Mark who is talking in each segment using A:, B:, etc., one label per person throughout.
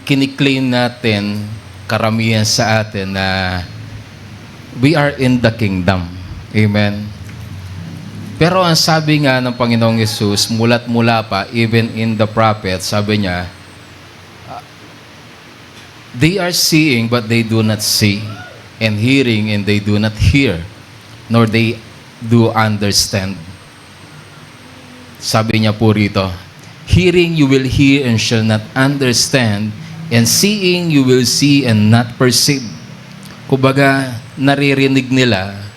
A: kiniklaim natin, karamihan sa atin na we are in the kingdom. Amen. Pero ang sabi nga ng Panginoong Yesus, mula't mula pa, even in the prophet, sabi niya, they are seeing but they do not see, and hearing and they do not hear, nor they do understand. Sabi niya po rito, hearing you will hear and shall not understand, and seeing you will see and not perceive. Kumbaga, naririnig nila,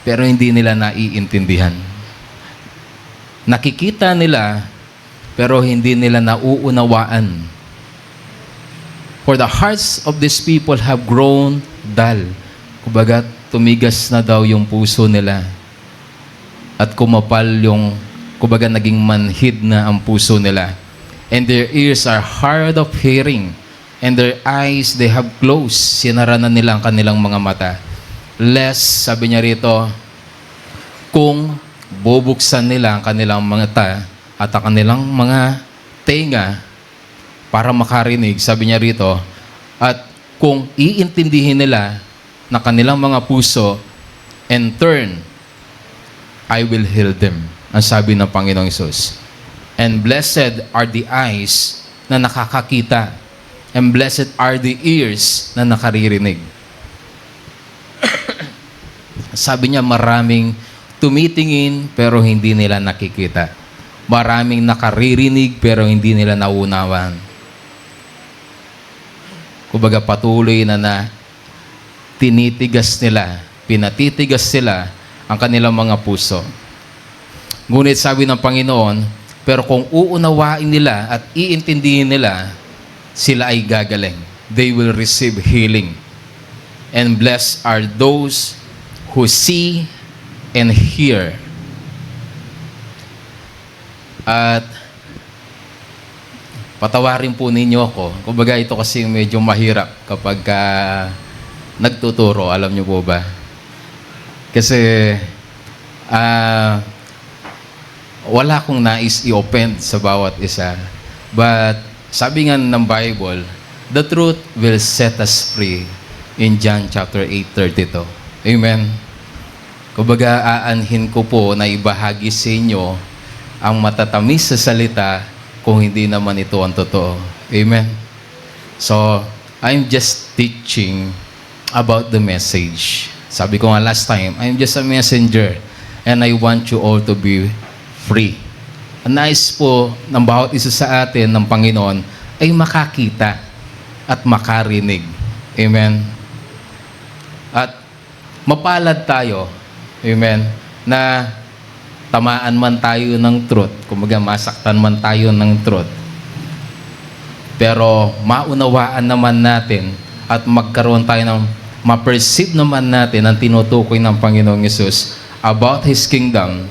A: pero hindi nila naiintindihan. Nakikita nila, pero hindi nila nauunawaan. For the hearts of these people have grown dull. Kumbaga, tumigas na daw yung puso nila. At kumapal yung, kumbaga, naging manhid na ang puso nila. And their ears are hard of hearing. And their eyes, they have closed. Sinara na nila ang kanilang mga mata. Lest, sabi niya rito, kung bubuksan nila ang kanilang mga mata at ang kanilang mga tenga para makarinig, sabi niya rito, at kung iintindihin nila na kanilang mga puso and turn, I will heal them. Ang sabi ng Panginoong Hesus. And blessed are the eyes na nakakakita, and blessed are the ears na nakaririnig. Sabi niya, maraming tumitingin pero hindi nila nakikita. Maraming nakaririnig pero hindi nila nauunawan. Kumbaga patuloy na tinitigas nila, pinatitigas sila ang kanilang mga puso. Ngunit sabi ng Panginoon, pero kung uunawain nila at iintindihin nila, sila ay gagaling. They will receive healing. And blessed are those who see and hear. At patawarin po ninyo ako. Kumbaga ito kasi medyo mahirap kapag nagtuturo. Alam niyo po ba? Kasi wala akong nais i-offend sa bawat isa. But sabi nga ng Bible, the truth will set us free in John chapter 8:32. Amen. Kumbaga, aanhin ko po na ibahagi sa inyo ang matatamis sa salita kung hindi naman ito ang totoo. Amen. So, I'm just teaching about the message. Sabi ko nga last time, I'm just a messenger and I want you all to be free. Ang nais po ng bawat isa sa atin ng Panginoon ay makakita at makarinig. Amen. At mapalad tayo, amen, na tamaan man tayo ng truth, kumbaga masaktan man tayo ng truth, pero maunawaan naman natin at magkaroon tayo ng ma-perceive naman natin ang tinutukoy ng Panginoong Yesus about His kingdom,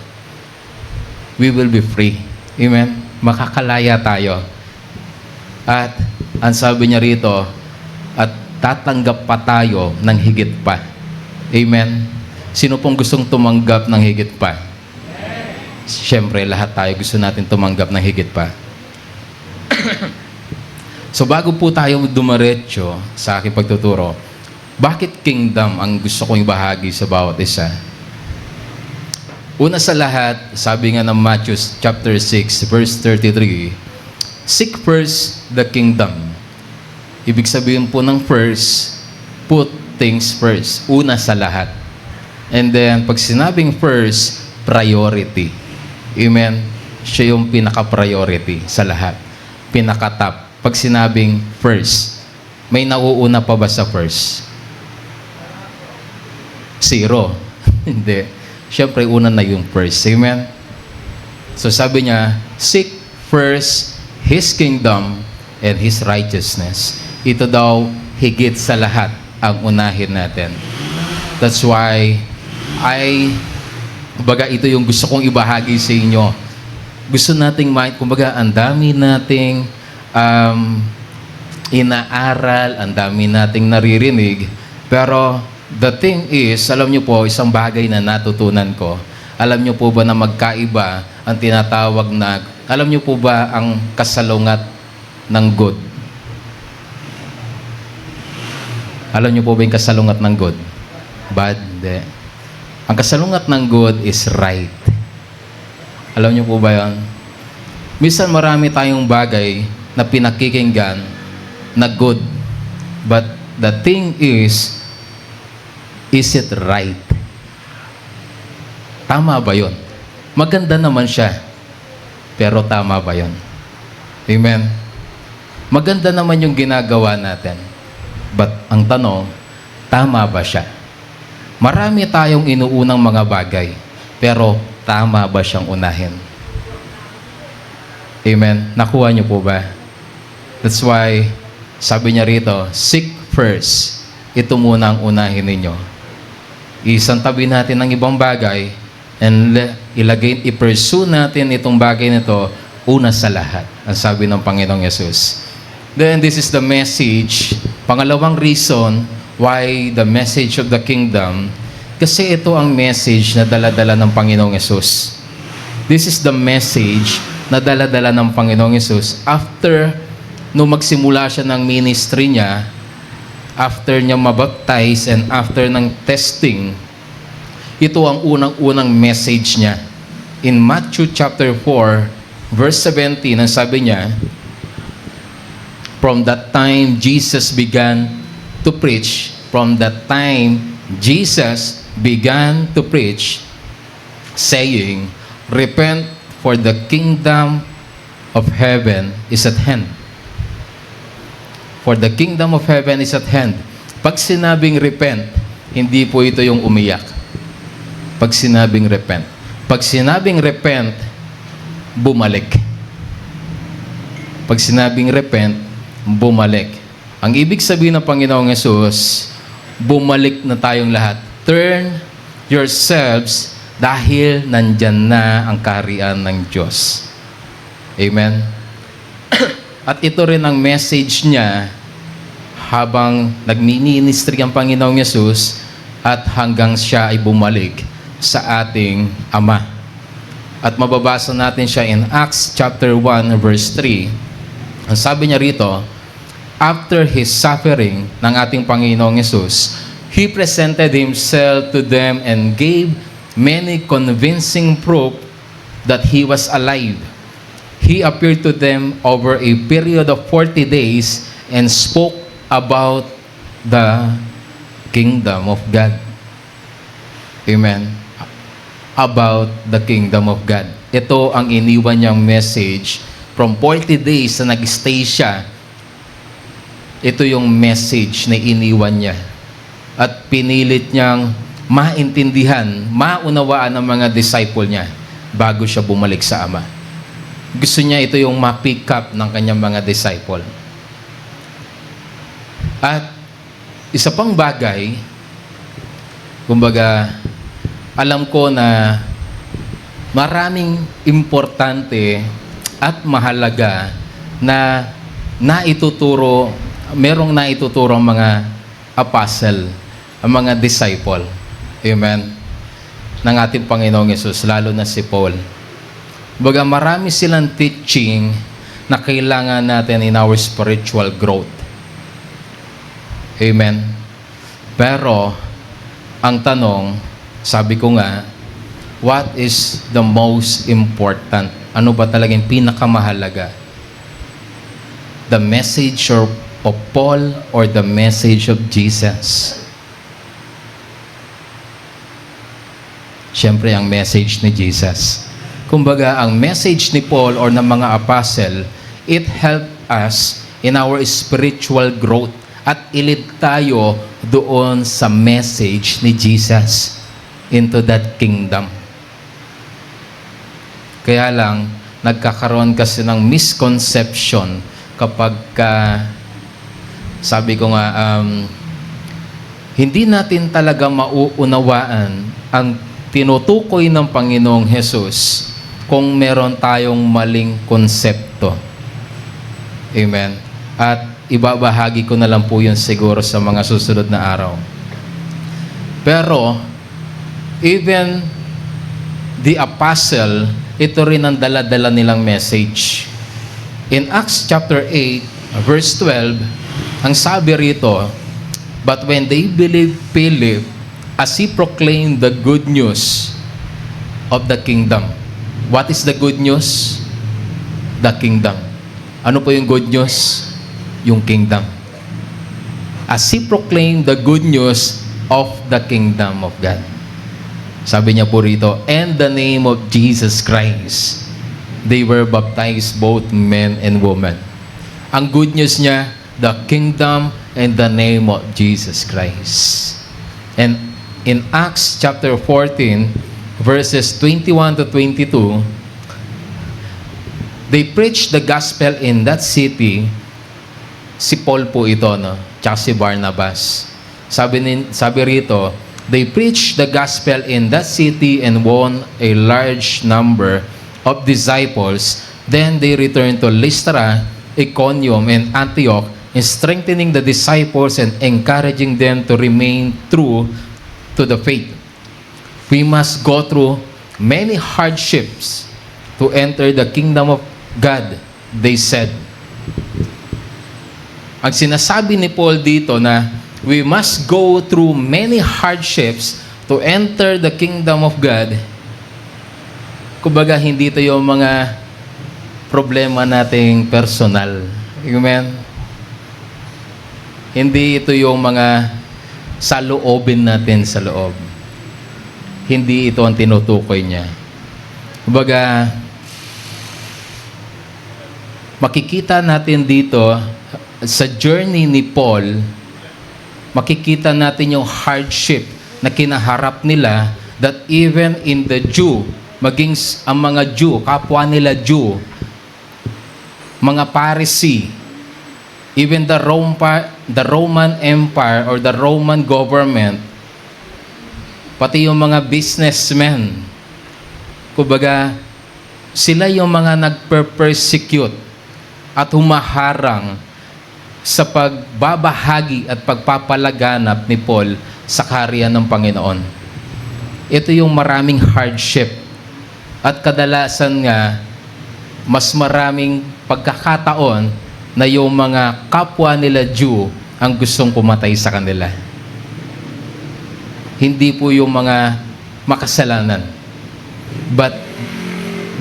A: we will be free. Amen? Makakalaya tayo. At ang sabi niya rito, at tatanggap pa tayo ng higit pa. Amen? Sino pong gustong tumanggap ng higit pa? Siyempre, lahat tayo gusto natin tumanggap ng higit pa. So, bago po tayo dumiretso sa aking pagtuturo, bakit kingdom ang gusto kong ibahagi sa bawat isa? Una sa lahat, sabi nga ng Matthew chapter 6, verse 33, seek first the kingdom. Ibig sabihin po ng first, put things first. Una sa lahat. And then, pag sinabing first, priority. Amen? Siya yung pinaka-priority sa lahat. Pinaka-top. Pag sinabing first, may nauuna pa ba sa first? Zero. Hindi. Siyempre, una na yung first. Amen? So sabi niya, seek first His kingdom and His righteousness. Ito daw, higit sa lahat ang unahin natin. That's why, kumbaga, ito yung gusto kong ibahagi sa inyo. Gusto nating kumbaga, ang dami nating inaaral, ang dami nating naririnig, pero the thing is, alam niyo po, isang bagay na natutunan ko, alam niyo po ba na magkaiba ang tinatawag na, alam niyo po ba ang kasalungat ng good? Alam niyo po ba yung kasalungat ng good? Bad? Hindi. Ang kasalungat ng good is right. Alam niyo po ba yan? Minsan marami tayong bagay na pinakikinggan na good. But the thing is it right? Tama ba yun? Maganda naman siya. Pero tama ba yun? Amen? Maganda naman yung ginagawa natin. But ang tanong, tama ba siya? Marami tayong inuunang mga bagay, pero tama ba siyang unahin? Amen? Nakuha niyo po ba? That's why, sabi niya rito, seek first. Ito muna ang unahin ninyo. Isang tabi natin ng ibang bagay, and i-pursue natin itong bagay nito una sa lahat. Ang sabi ng Panginoong Yesus. Then, this is the message. Pangalawang reason why the message of the kingdom, kasi ito ang message na dala-dala ng Panginoong Yesus. This is the message na dala-dala ng Panginoong Yesus after nung magsimula siya ng ministry niya, after niya mabaptize and after ng testing, ito ang unang-unang message niya. In Matthew chapter 4, verse 17, ang sabi niya, from that time, Jesus began to preach. From that time, Jesus began to preach, saying, repent, for the kingdom of heaven is at hand. For the kingdom of heaven is at hand. Pag sinabing repent, hindi po ito yung umiyak. Pag sinabing repent. Pag sinabing repent, bumalik. Pag sinabing repent, bumalik. Ang ibig sabihin ng Panginoong Yesus, bumalik na tayong lahat. Turn yourselves dahil nandyan na ang kaharian ng Diyos. Amen? At ito rin ang message niya habang nagministry ang Panginoong Yesus at hanggang siya ay bumalik sa ating Ama. At mababasa natin siya in Acts chapter 1 verse 3. Ang sabi niya rito, after His suffering ng ating Panginoong Yesus, He presented Himself to them and gave many convincing proof that He was alive. He appeared to them over a period of 40 days and spoke about the kingdom of God. Amen. About the kingdom of God. Ito ang iniwan niyang message from 40 days na nag-stay siya. Ito yung message na iniwan niya. At pinilit niyang maintindihan, maunawaan ng mga disciple niya bago siya bumalik sa Ama. Gusto niya ito yung ma-pick up ng kanyang mga disciple. At isa pang bagay, kumbaga, alam ko na maraming importante at mahalaga na merong naituturo ang mga apostle, ang mga disciple. Amen. Ng ating Panginoong Yesus, lalo na si Paul. Baga marami silang teaching na kailangan natin in our spiritual growth. Amen. Pero, ang tanong, sabi ko nga, what is the most important? Ano ba talagang pinakamahalaga? The message of Paul or the message of Jesus? Siyempre, ang message ni Jesus. Kumbaga, ang message ni Paul or ng mga apostle, it helped us in our spiritual growth at ilid tayo doon sa message ni Jesus into that kingdom. Kaya lang, nagkakaroon kasi ng misconception kapag sabi ko nga, hindi natin talaga mauunawaan ang tinutukoy ng Panginoong Jesus kung meron tayong maling konsepto. Amen. At ibabahagi ko na lang po yun siguro sa mga susunod na araw. Pero, even the apostle, ito rin ang dala-dala nilang message. In Acts chapter 8, verse 12, ang sabi rito, But when they believed Philip, as he proclaimed the good news of the kingdom. What is the good news? The kingdom. Ano po yung good news? Yung kingdom. As he proclaimed the good news of the kingdom of God. Sabi niya po rito, "In the name of Jesus Christ, they were baptized, both men and women." Ang good news niya, the kingdom and the name of Jesus Christ. And in Acts chapter 14, verses 21 to 22, they preached the gospel in that city. Si Paul po ito, no? Tsaka si Barnabas. Sabi rito, they preached the gospel in that city and won a large number of disciples. Then they returned to Lystra, Iconium, and Antioch, and strengthening the disciples and encouraging them to remain true to the faith. We must go through many hardships to enter the kingdom of God, they said. Ang sinasabi ni Paul dito na we must go through many hardships to enter the kingdom of God. Kumbaga, hindi ito yung mga problema nating personal. Amen? Hindi ito yung mga saloobin natin sa loob. Hindi ito ang tinutukoy niya. Kumbaga, makikita natin dito sa journey ni Paul, makikita natin yung hardship na kinaharap nila, that even in the Jew, maging ang mga Jew, kapwa nila Jew, mga Pharisee, even the Roman Empire or the Roman government, pati yung mga businessmen, kumbaga, sila yung mga nagper-persecute at humaharang sa pagbabahagi at pagpapalaganap ni Paul sa kaharian ng Panginoon. Ito yung maraming hardship. At kadalasan nga, mas maraming pagkakataon na yung mga kapwa nila Jew ang gustong pumatay sa kanila. Hindi po yung mga makasalanan. But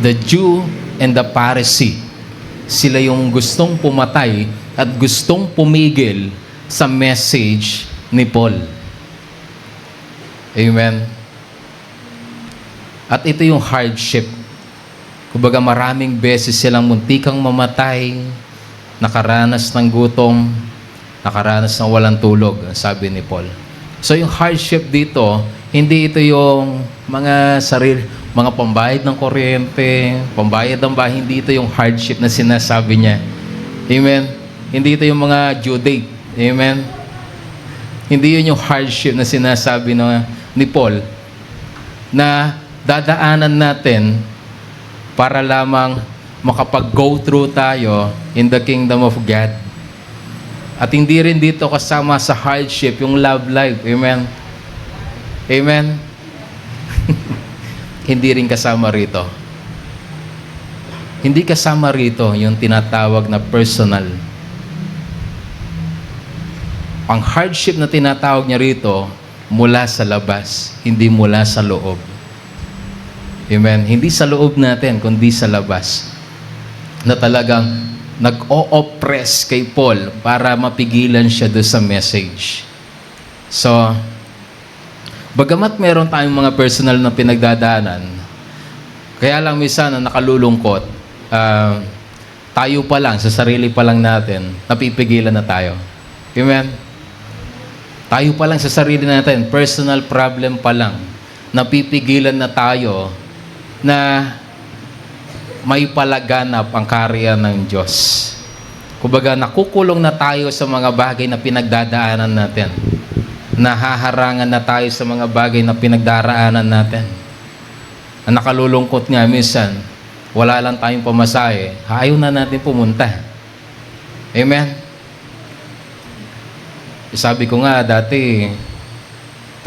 A: the Jew and the Pharisee, sila yung gustong pumatay at gustong pumigil sa message ni Paul. Amen? At ito yung hardship. Kumbaga, maraming beses silang muntikang mamatay, nakaranas ng gutom, nakaranas ng walang tulog, sabi ni Paul. So yung hardship dito, hindi ito yung mga mga pambayad ng kuryente, pambayad ng bahay, hindi ito yung hardship na sinasabi niya. Amen? Hindi ito yung mga due date. Amen? Hindi yun yung hardship na sinasabi ni Paul na dadaanan natin para lamang makapag-go through tayo in the kingdom of God. At hindi rin dito kasama sa hardship yung love life. Amen? Amen? Hindi rin kasama rito. Hindi kasama rito yung tinatawag na personal. Ang hardship na tinatawag niya rito, mula sa labas, hindi mula sa loob. Amen? Hindi sa loob natin, kundi sa labas. Na talagang nag-o-oppress kay Paul para mapigilan siya doon sa message. So, bagamat meron tayong mga personal na pinagdadaanan, kaya lang minsan na nakalulungkot, tayo pa lang, sa sarili pa lang natin, napipigilan na tayo. Amen? Tayo pa lang sa sarili natin, personal problem pa lang, napipigilan na tayo na may palaganap ang karya ng Diyos. Kumbaga, nakukulong na tayo sa mga bagay na pinagdadaanan natin. Nahaharangan na tayo sa mga bagay na pinagdaraanan natin. Ang nakalulungkot nga minsan, wala lang tayong pamasahe, ayaw na natin pumunta. Amen? Sabi ko nga dati,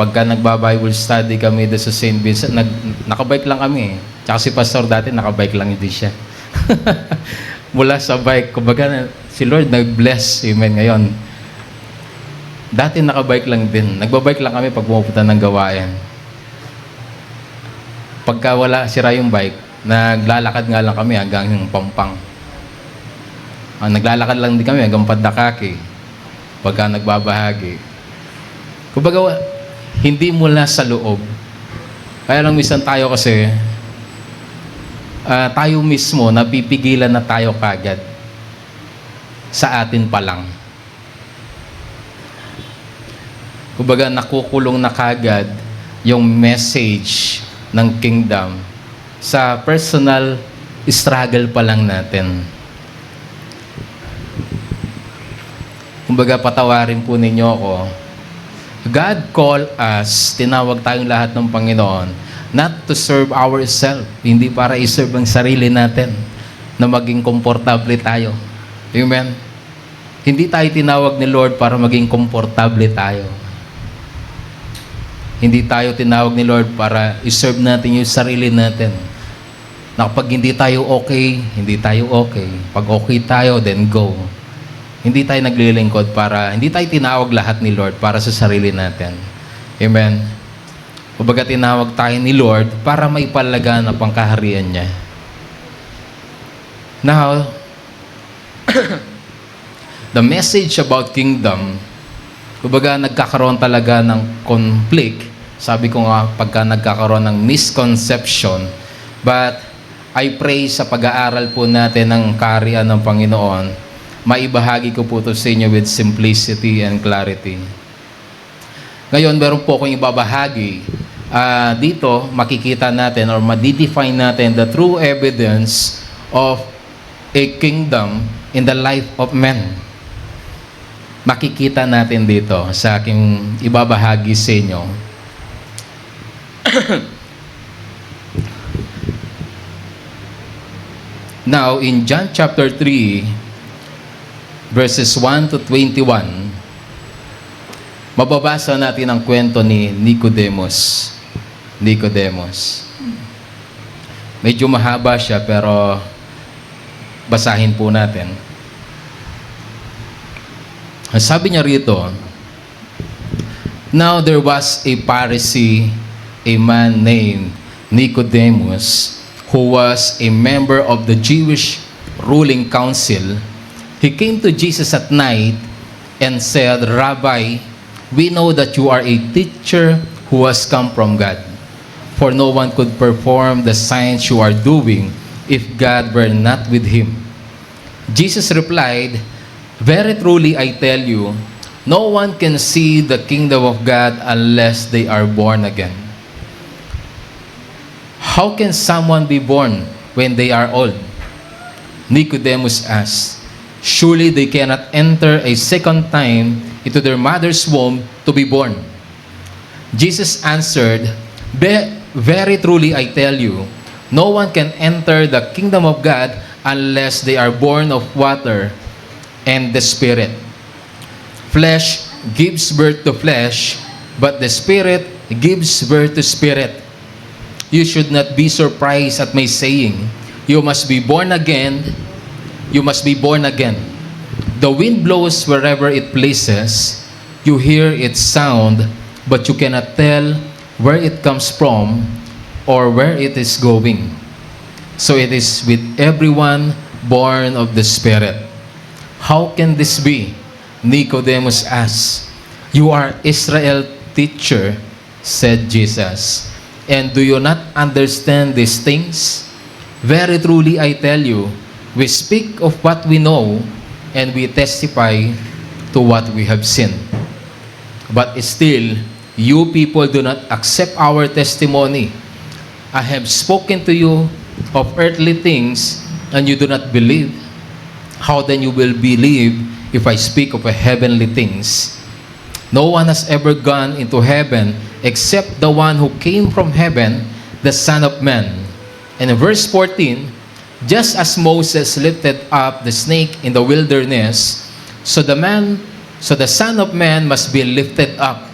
A: pagka nagba-Bible study kami doon sa St. Vincent, nakabike lang kami. Tsaka si Pastor dati, nakabike lang din siya. Mula sa bike, kumbaga si Lord nag-bless. Amen ngayon. Dati nakabike lang din. Nagbabike lang kami pag pumupunta ng gawain. Pagka wala, sira yung bike, naglalakad nga lang kami hanggang Pampang. Naglalakad lang din kami hanggang Padakaki. Pagka nagbabahagi. Kumbaga, hindi mula sa loob. Kaya lang minsan tayo kasi, tayo mismo, napipigilan na tayo kagad sa atin pa lang. Kumbaga, nakukulong na kagad yung message ng kingdom sa personal struggle pa lang natin. Kumbaga, patawarin po ninyo ako. God called us, tinawag tayong lahat ng Panginoon, not to serve ourselves, hindi para iserve ang sarili natin, na maging komportable tayo. Amen? Hindi tayo tinawag ni Lord para maging komportable tayo. Hindi tayo tinawag ni Lord para iserve natin yung sarili natin. Na kapag hindi tayo okay, hindi tayo okay. Pag okay tayo, then go. Hindi tayo naglilingkod para, hindi tayo tinawag lahat ni Lord para sa sarili natin. Amen? Kumbaga tinawag tayo ni Lord para maipalagan ang pangkaharian niya. Now, the message about kingdom, kumbaga nagkakaroon talaga ng conflict. Sabi ko nga, pagka nagkakaroon ng misconception. But, I pray sa pag-aaral po natin ng kaharian ng Panginoon, maibahagi ko po ito sa inyo with simplicity and clarity. Ngayon, meron po akong ibabahagi. Dito, makikita natin or madidefine natin the true evidence of a kingdom in the life of men. Makikita natin dito sa aking ibabahagi sa inyo. Now, in John chapter 3, verses 1 to 21, mababasa natin ang kwento ni Nicodemus. Medyo mahaba siya, pero basahin po natin. Sabi niya rito, now there was a Pharisee, a man named Nicodemus, who was a member of the Jewish ruling council. He came to Jesus at night and said, Rabbi, we know that you are a teacher who has come from God. For no one could perform the signs you are doing if God were not with him. Jesus replied, very truly I tell you, no one can see the kingdom of God unless they are born again. How can someone be born when they are old? Nicodemus asked. Surely they cannot enter a second time into their mother's womb to be born. Jesus answered, very truly I tell you, no one can enter the kingdom of God unless they are born of water and the Spirit. Flesh gives birth to flesh, but the Spirit gives birth to spirit. You should not be surprised at my saying, you must be born again. You must be born again. The wind blows wherever it pleases. You hear its sound, but you cannot tell where it comes from or where it is going. So it is with everyone born of the Spirit. How can this be? Nicodemus asked. You are Israel teacher, said Jesus. And do you not understand these things? Very truly I tell you, we speak of what we know, and we testify to what we have seen. But still, you people do not accept our testimony. I have spoken to you of earthly things, and you do not believe. How then you will believe if I speak of heavenly things? No one has ever gone into heaven except the one who came from heaven, the Son of Man. And in verse 14, just as Moses lifted up the snake in the wilderness, so the Son of Man must be lifted up,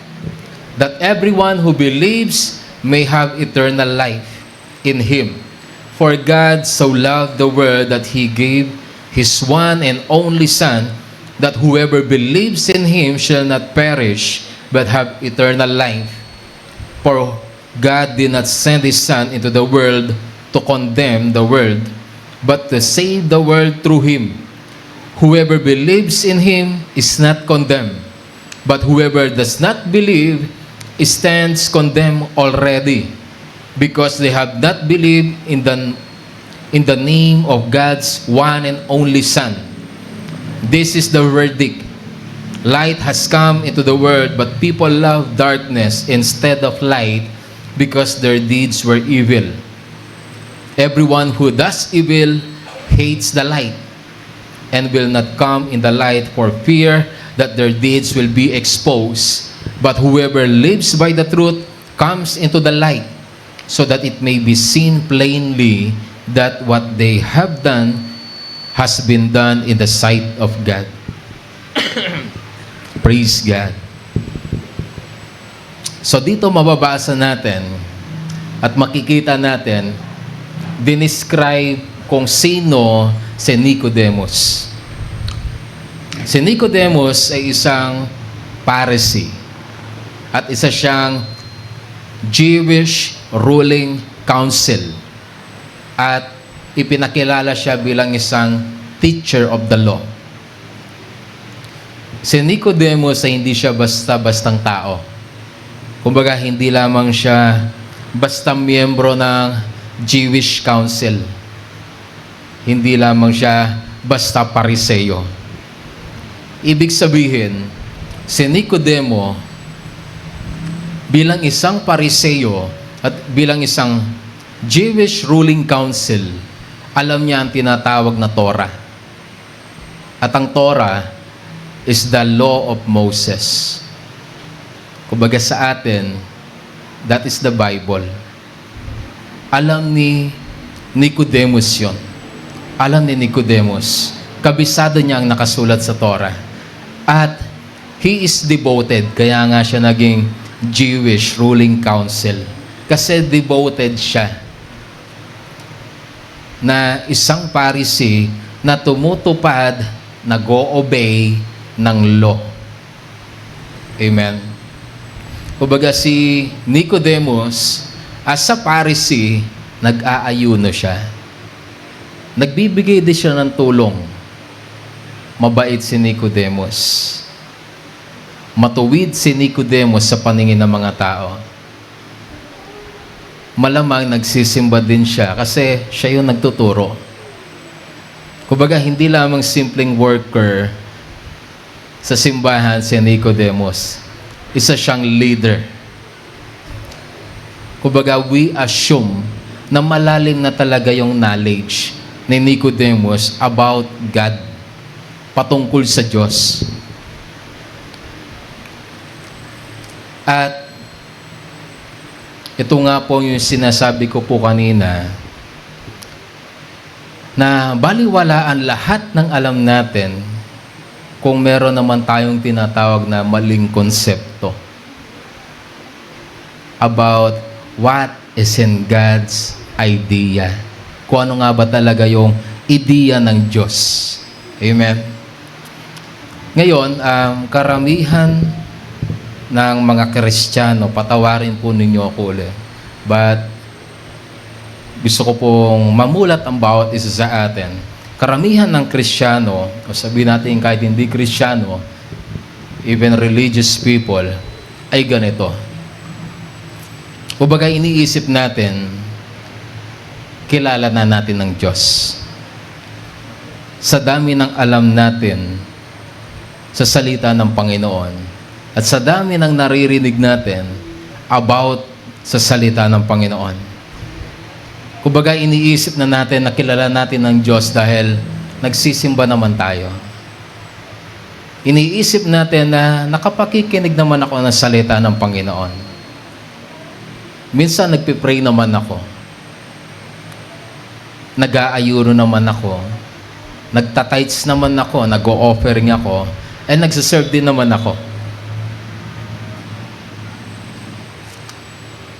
A: that everyone who believes may have eternal life in him. For God so loved the world that he gave his one and only Son, that whoever believes in him shall not perish, but have eternal life. For God did not send his Son into the world to condemn the world, but to save the world through him. Whoever believes in him is not condemned, but whoever does not believe stands condemned already, because they have not believed in the name of God's one and only Son. This is the verdict. Light has come into the world, but people love darkness instead of light, because their deeds were evil. Everyone who does evil hates the light, and will not come in the light for fear that their deeds will be exposed. But whoever lives by the truth comes into the light, so that it may be seen plainly that what they have done has been done in the sight of God. Praise God. So dito mababasa natin at makikita natin, dinescribe kung sino si Nicodemus. Si Nicodemus ay isang Pharisee at isa siyang Jewish ruling council, at ipinakilala siya bilang isang teacher of the law. Si Nicodemus ay hindi siya basta-bastang tao. Kumbaga, hindi lamang siya basta miyembro ng Jewish council. Hindi lamang siya basta Pariseo. Ibig sabihin, si Nicodemo bilang isang Pariseo at bilang isang Jewish ruling council, alam niya ang tinatawag na Torah. At ang Torah is the law of Moses. Kumbaga sa atin, that is the Bible. Alam ni Nicodemus yun. Alam ni Nicodemus. Kabisado niya ang nakasulat sa Torah. At he is devoted. Kaya nga siya naging Jewish ruling council. Kasi devoted siya na isang Pharisee na tumutupad, nag-o-obey ng law. Amen. Kumbaga si Nicodemus, as a Pharisee, nag-aayuno siya. Nagbibigay din siya ng tulong. Mabait si Nicodemus. Matuwid si Nicodemus sa paningin ng mga tao. Malamang nagsisimba din siya kasi siya yung nagtuturo. Kumbaga, hindi lamang simpleng worker sa simbahan si Nicodemus. Isa siyang leader. Kumbaga, we assume na malalim na talaga yung knowledge ni Nicodemus about God, patungkol sa Diyos. At ito nga po yung sinasabi ko po kanina, na baliwalaan lahat ng alam natin kung meron naman tayong tinatawag na maling konsepto about what is in God's idea. Kung ano nga ba talaga yung ideya ng Diyos. Amen? Ngayon, karamihan ng mga Kristiyano, patawarin po ninyo ako ulit. But, gusto ko pong mamulat ang bawat isa sa atin. Karamihan ng Kristiyano, o sabihin natin kahit hindi Kristiyano, even religious people, ay ganito. Kumbaga iniisip natin, kilala na natin ng Diyos. Sa dami ng alam natin sa salita ng Panginoon, at sa dami ng naririnig natin about sa salita ng Panginoon. Kumbaga, iniisip na natin na kilala natin ng Diyos dahil nagsisimba naman tayo. Iniisip natin na nakapakikinig naman ako ng salita ng Panginoon. Minsan nagpipray naman ako. Nag-aayuno naman ako. Nagtatites naman ako. Nag-o-offering ako. And nagsiserve din naman ako.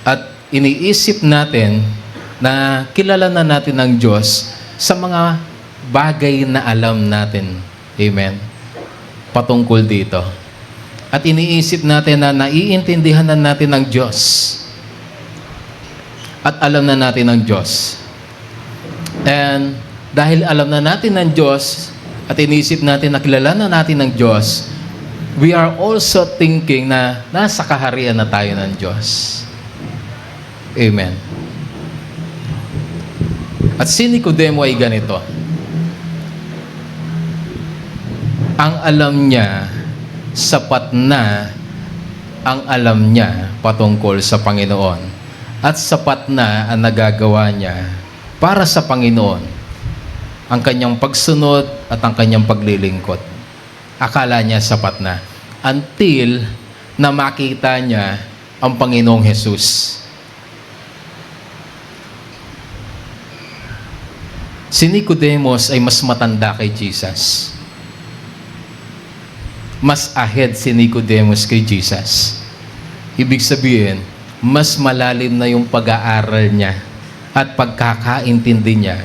A: At iniisip natin na kilala na natin ng Diyos sa mga bagay na alam natin. Amen? patungkol dito. At iniisip natin na naiintindihan na natin ng Diyos. At alam na natin ng Diyos. And dahil alam na natin ng Diyos at iniisip natin na kilala na natin ng Diyos, we are also thinking na nasa kaharian na tayo ng Diyos. Amen. At si Nicodemo ay ganito. Ang alam niya, sapat na ang alam niya patungkol sa Panginoon. At sapat na ang nagagawa niya para sa Panginoon. Ang kanyang pagsunod at ang kanyang paglilingkod. Akala niya sapat na. Until na makita niya ang Panginoong Jesus. Si Nicodemos ay mas matanda kay Jesus. Mas ahead si Nicodemos kay Jesus. Ibig sabihin, mas malalim na yung pag-aaral niya at pagkakaintindi niya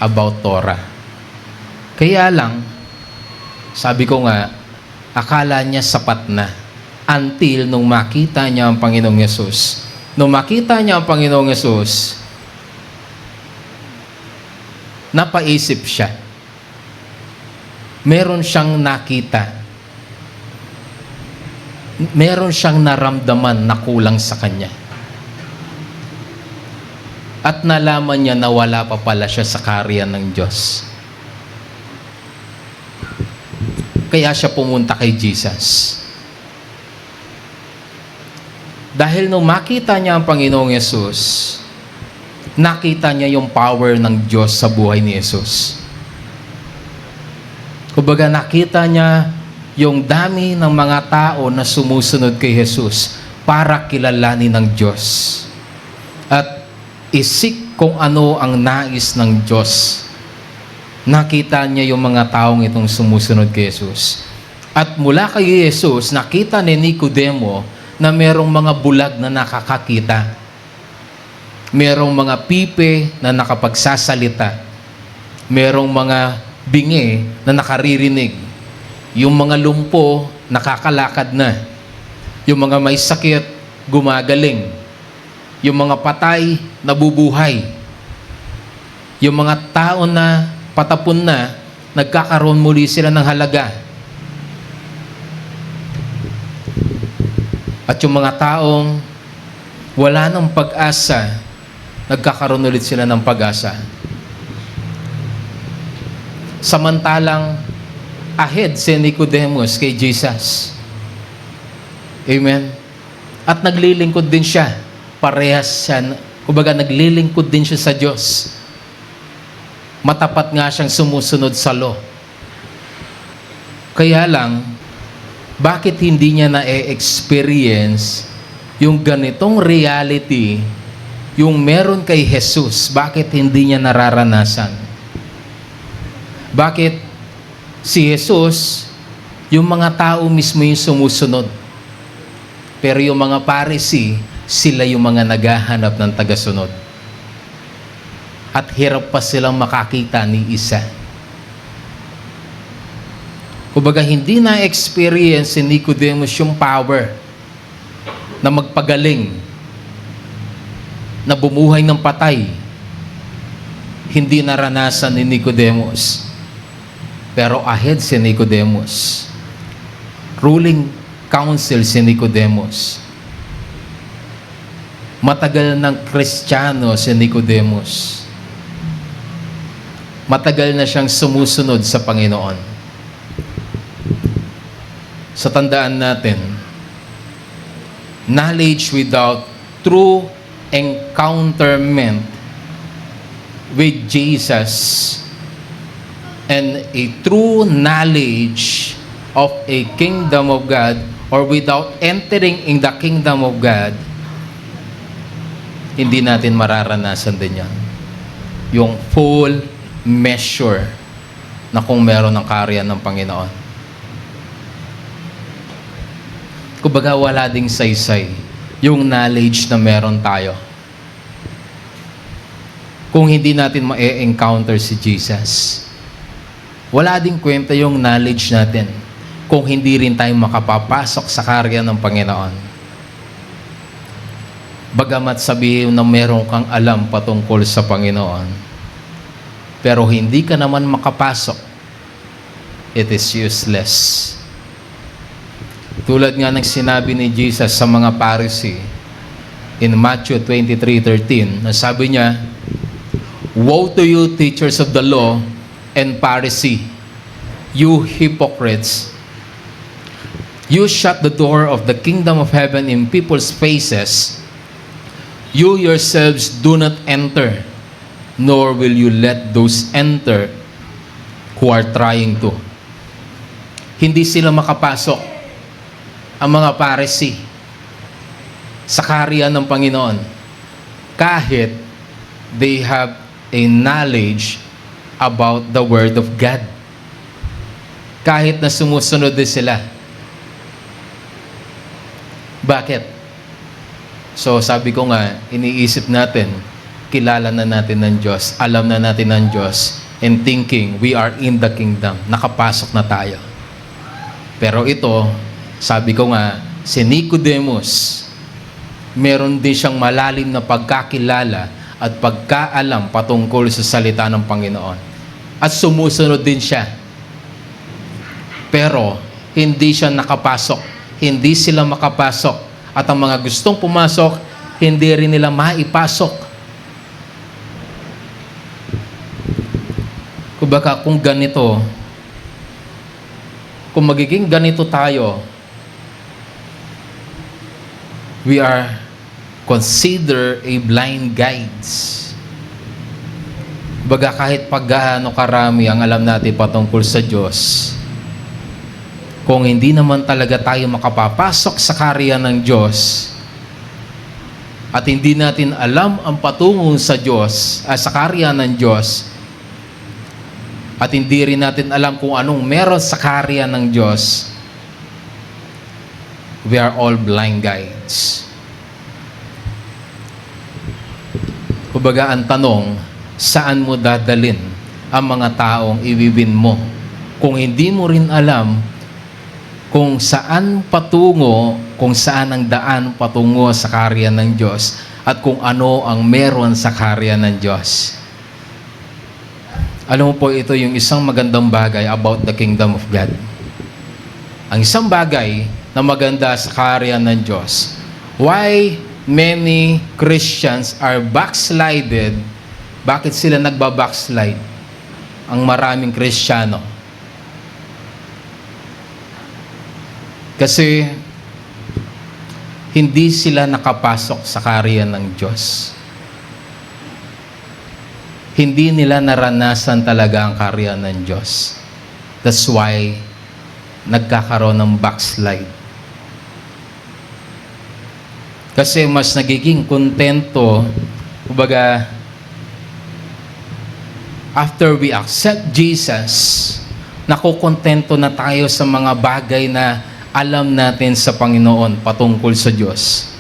A: about Torah. Kaya lang, sabi ko nga, akala niya sapat na until nung makita niya ang Panginoong Yesus. Nung makita niya ang Panginoong Yesus, napaisip siya. Meron siyang nakita. Meron siyang naramdaman na kulang sa kanya. At nalaman niya na wala pa pala siya sa kaharian ng Diyos. Kaya siya pumunta kay Jesus. Dahil nung makita niya ang Panginoong Yesus, nakita niya yung power ng Diyos sa buhay ni Jesus. Kumbaga nakita niya yung dami ng mga tao na sumusunod kay Jesus para kilalanin ng Diyos. At isik kung ano ang nais ng Diyos. Nakita niya yung mga taong itong sumusunod kay Jesus. At mula kay Jesus, nakita ni Nicodemo na merong mga bulag na nakakakita. Merong mga pipe na nakapagsasalita. Merong mga bingi na nakaririnig. Yung mga lumpo, nakakalakad na. Yung mga may sakit, gumagaling. Yung mga patay, nabubuhay. Yung mga tao na patapon na, nagkakaroon muli sila ng halaga. At yung mga taong wala ng pag-asa, nagkakaroon ulit sila ng pag-asa. Samantalang ahead si Nicodemos kay Jesus. Amen. At naglilingkod din siya. Parehas siya. Kumbaga naglilingkod din siya sa Diyos. Matapat nga siyang sumusunod sa law. Kaya lang, bakit hindi niya na-experience yung ganitong reality, yung meron kay Jesus, bakit hindi niya nararanasan? Bakit si Jesus, yung mga tao mismo yung sumusunod. Pero yung mga Pharisee, sila yung mga naghahanap ng tagasunod. At hirap pa silang makakita ni isa. Kumbaga, hindi na-experience si Nicodemus yung power na magpagaling, na bumuhay ng patay. Hindi naranasan ni Nicodemus. Pero ahead si Nicodemus. Ruling council si Nicodemus. Matagal ng Kristiyano si Nicodemus. Matagal na siyang sumusunod sa Panginoon. Sa tandaan natin, knowledge without true encounterment with Jesus and a true knowledge of a kingdom of God, or without entering in the kingdom of God, hindi natin mararanasan din yan. Yung full measure na kung meron ng kaharian ng Panginoon. Kumbaga wala ding saysay yung knowledge na meron tayo. Kung hindi natin ma-encounter si Jesus. Wala ding kwenta yung knowledge natin. kung hindi rin tayo makapapasok sa karya ng Panginoon. Bagamat sabihin na meron kang alam patungkol sa Panginoon, pero hindi ka naman makapasok, it is useless. Tulad nga ng sinabi ni Jesus sa mga Pharisee in Matthew 23:13, na sabi niya, "Woe to you, teachers of the law and Pharisee, you hypocrites! You shut the door of the kingdom of heaven in people's faces. You yourselves do not enter, nor will you let those enter who are trying to." Hindi sila makapasok, ang mga Pharisee, sa karya ng Panginoon, kahit they have a knowledge about the Word of God. Kahit na sumusunod din sila. Bakit? So sabi ko nga, iniisip natin, kilala na natin ng Diyos, alam na natin ng Diyos, and thinking we are in the kingdom, nakapasok na tayo. Pero ito, sabi ko nga, si Nicodemus, meron din siyang malalim na pagkakilala at pagkaalam patungkol sa salita ng Panginoon. At sumusunod din siya. Pero, hindi siya nakapasok. Hindi sila makapasok. At ang mga gustong pumasok, hindi rin nila maipasok. Kumbaga, kung ganito, kung magiging ganito tayo, we are consider a blind guides. Baga kahit paggaano karami ang alam natin patungkol sa Diyos, kung hindi naman talaga tayo makapapasok sa karya ng Diyos, at hindi natin alam ang patungo sa Diyos, sa karya ng Diyos, at hindi rin natin alam kung anong meron sa karya ng Diyos, we are all blind guides. Kumbaga ang tanong, saan mo dadalin ang mga taong ibibin mo? Kung hindi mo rin alam kung saan patungo, kung saan ang daan patungo sa karya ng Diyos, at kung ano ang meron sa karya ng Diyos. Alam mo po, ito yung isang magandang bagay about the kingdom of God. Ang isang bagay na maganda sa karya ng Diyos. Why many Christians are backslided? Bakit sila nagbabackslide? Ang maraming Kristiyano. Kasi hindi sila nakapasok sa karya ng Diyos. Hindi nila naranasan talaga ang karya ng Diyos. That's why nagkakaroon ng backslide. Kasi mas nagiging kontento, kumbaga, after we accept Jesus, nakukontento na tayo sa mga bagay na alam natin sa Panginoon patungkol sa Diyos.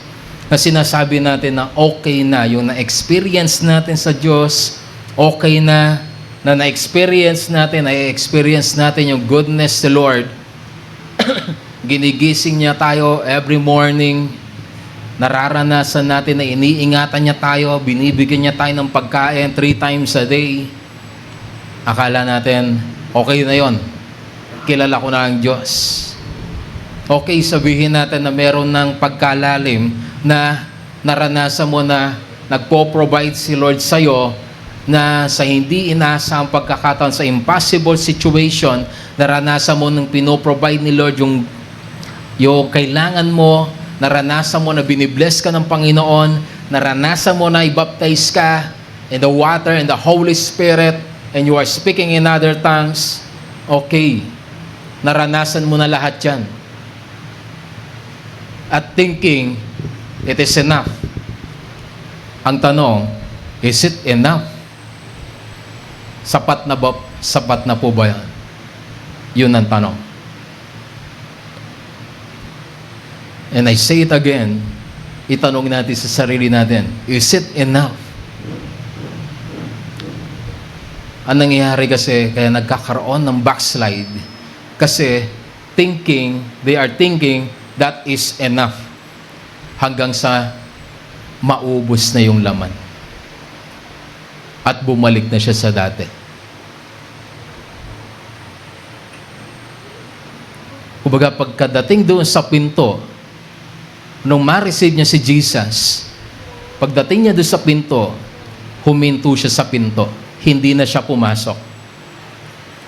A: Kasi nasabi natin na okay na yung na-experience natin sa Diyos, okay na na-experience natin, na-experience natin yung goodness of the Lord. Ginigising niya tayo every morning, nararanasan natin na iniingatan niya tayo, binibigyan niya tayo ng pagkain 3 times a day. Akala natin, okay na yon, kilala ko na ang Diyos. Okay, sabihin natin na meron ng pagkalalim na naranasan mo na nagpo-provide si Lord sa'yo, na sa hindi inaasahang pagkakataon, sa impossible situation, naranasan mo nang pinoprovide ni Lord yung kailangan mo, naranasan mo na binibless ka ng Panginoon, naranasan mo na i-baptize ka in the water and the Holy Spirit, and you are speaking in other tongues. Okay, naranasan mo na lahat yan. At thinking, it is enough. Ang tanong, is it enough? Sapat na po ba yan? Yun ang tanong. And I say it again, itanong natin sa sarili natin, is it enough? Ang nangyayari kasi, kaya nagkakaroon ng backslide, kasi they are thinking that is enough hanggang sa maubos na yung laman. At bumalik na siya sa dati. Kumbaga, pagkadating doon sa pinto, nung ma-receive niya si Jesus, pagdating niya doon sa pinto, huminto siya sa pinto. Hindi na siya pumasok.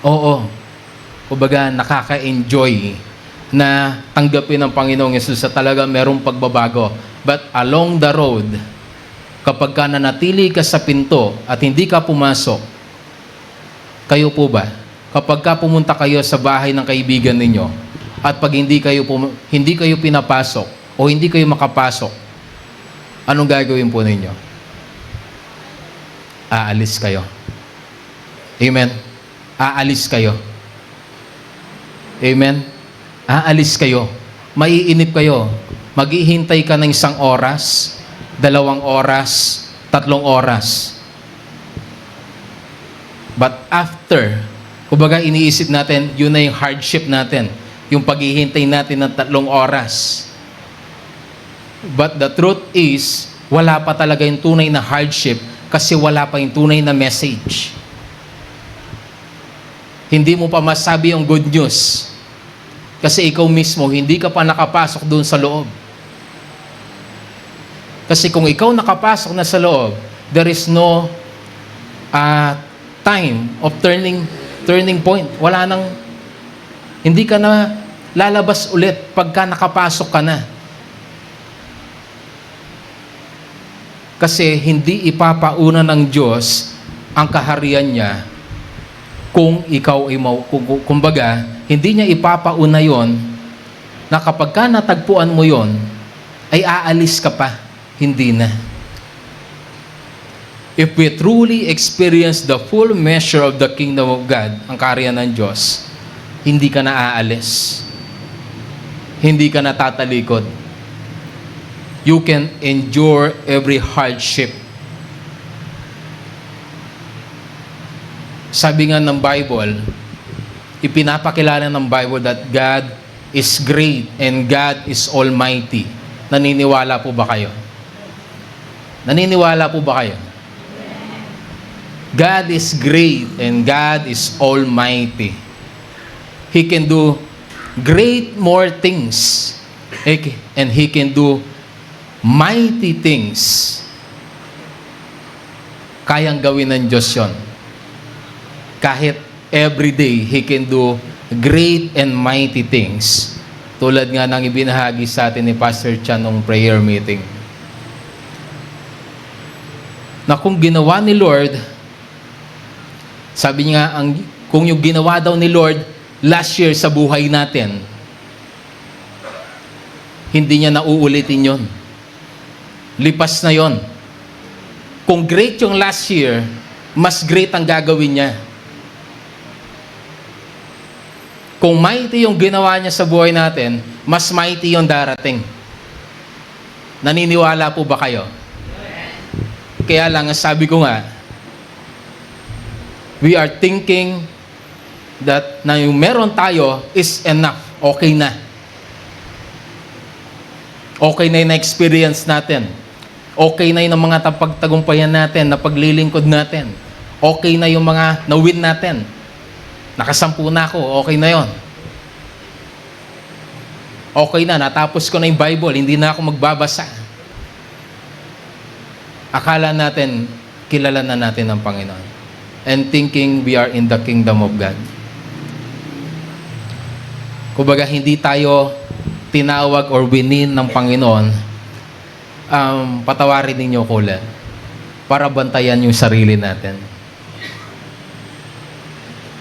A: Oo. Kumbaga, nakaka-enjoy na tanggapin ng Panginoong Yesus sa talaga merong pagbabago. But along the road, kapag ka nanatili ka sa pinto at hindi ka pumasok, kayo po ba? Kapag ka pumunta kayo sa bahay ng kaibigan ninyo, at pag hindi kayo pinapasok o hindi kayo makapasok, anong gagawin po ninyo? Aalis kayo. Amen? Aalis kayo. Amen? Aalis kayo. Maiinip kayo. Maghihintay ka ng 1 oras, 2 oras, 3 oras. But after, kumbaga iniisip natin, yun na yung hardship natin. Yung paghihintay natin ng 3 oras. But the truth is, wala pa talaga yung tunay na hardship kasi wala pa yung tunay na message. Hindi mo pa masabi yung good news kasi ikaw mismo, hindi ka pa nakapasok doon sa loob. Kasi kung ikaw nakapasok na sa loob, there is no time of turning point. Wala nang, hindi ka na lalabas ulit pagka nakapasok ka na. Kasi hindi ipapauna ng Diyos ang kaharian niya kung ikaw ay kumbaga, hindi niya ipapauna yon na kapag ka natagpuan mo yon, ay aalis ka pa. Hindi na. If we truly experience the full measure of the kingdom of God, ang kaharian ng Diyos, hindi ka na aalis. Hindi ka na tatalikod. You can endure every hardship. Sabi nga ng Bible, ipinapakilala ng Bible that God is great and God is almighty. Naniniwala po ba kayo? Naniniwala po ba kayo? God is great and God is almighty. He can do great more things. And He can do mighty things. Kayang gawin ng Diyos yun. Kahit every day, He can do great and mighty things. Tulad nga ng ibinahagi sa atin ni Pastor Chan nung prayer meeting. Na kung ginawa ni Lord, sabi niya, kung yung ginawa daw ni Lord last year sa buhay natin, hindi niya nauulitin yon. Lipas na yon. Kung great yung last year, mas great ang gagawin niya. Kung mighty yung ginawa niya sa buhay natin, mas mighty yung darating. Naniniwala po ba kayo? Kaya lang, sabi ko nga, we are thinking that na yung meron tayo is enough. Okay na. Okay na yung na-experience natin. Okay na yung mga pagtagumpayan natin, na paglilingkod natin. Okay na yung mga na-win natin. Nakasampu na ako, okay na yon. Okay na, natapos ko na yung Bible, hindi na ako magbabasa. Akala natin, kilala na natin ang Panginoon. And thinking we are in the kingdom of God. Kumbaga, hindi tayo tinawag or winin ng Panginoon, patawarin ninyo ko lang, para bantayan yung sarili natin.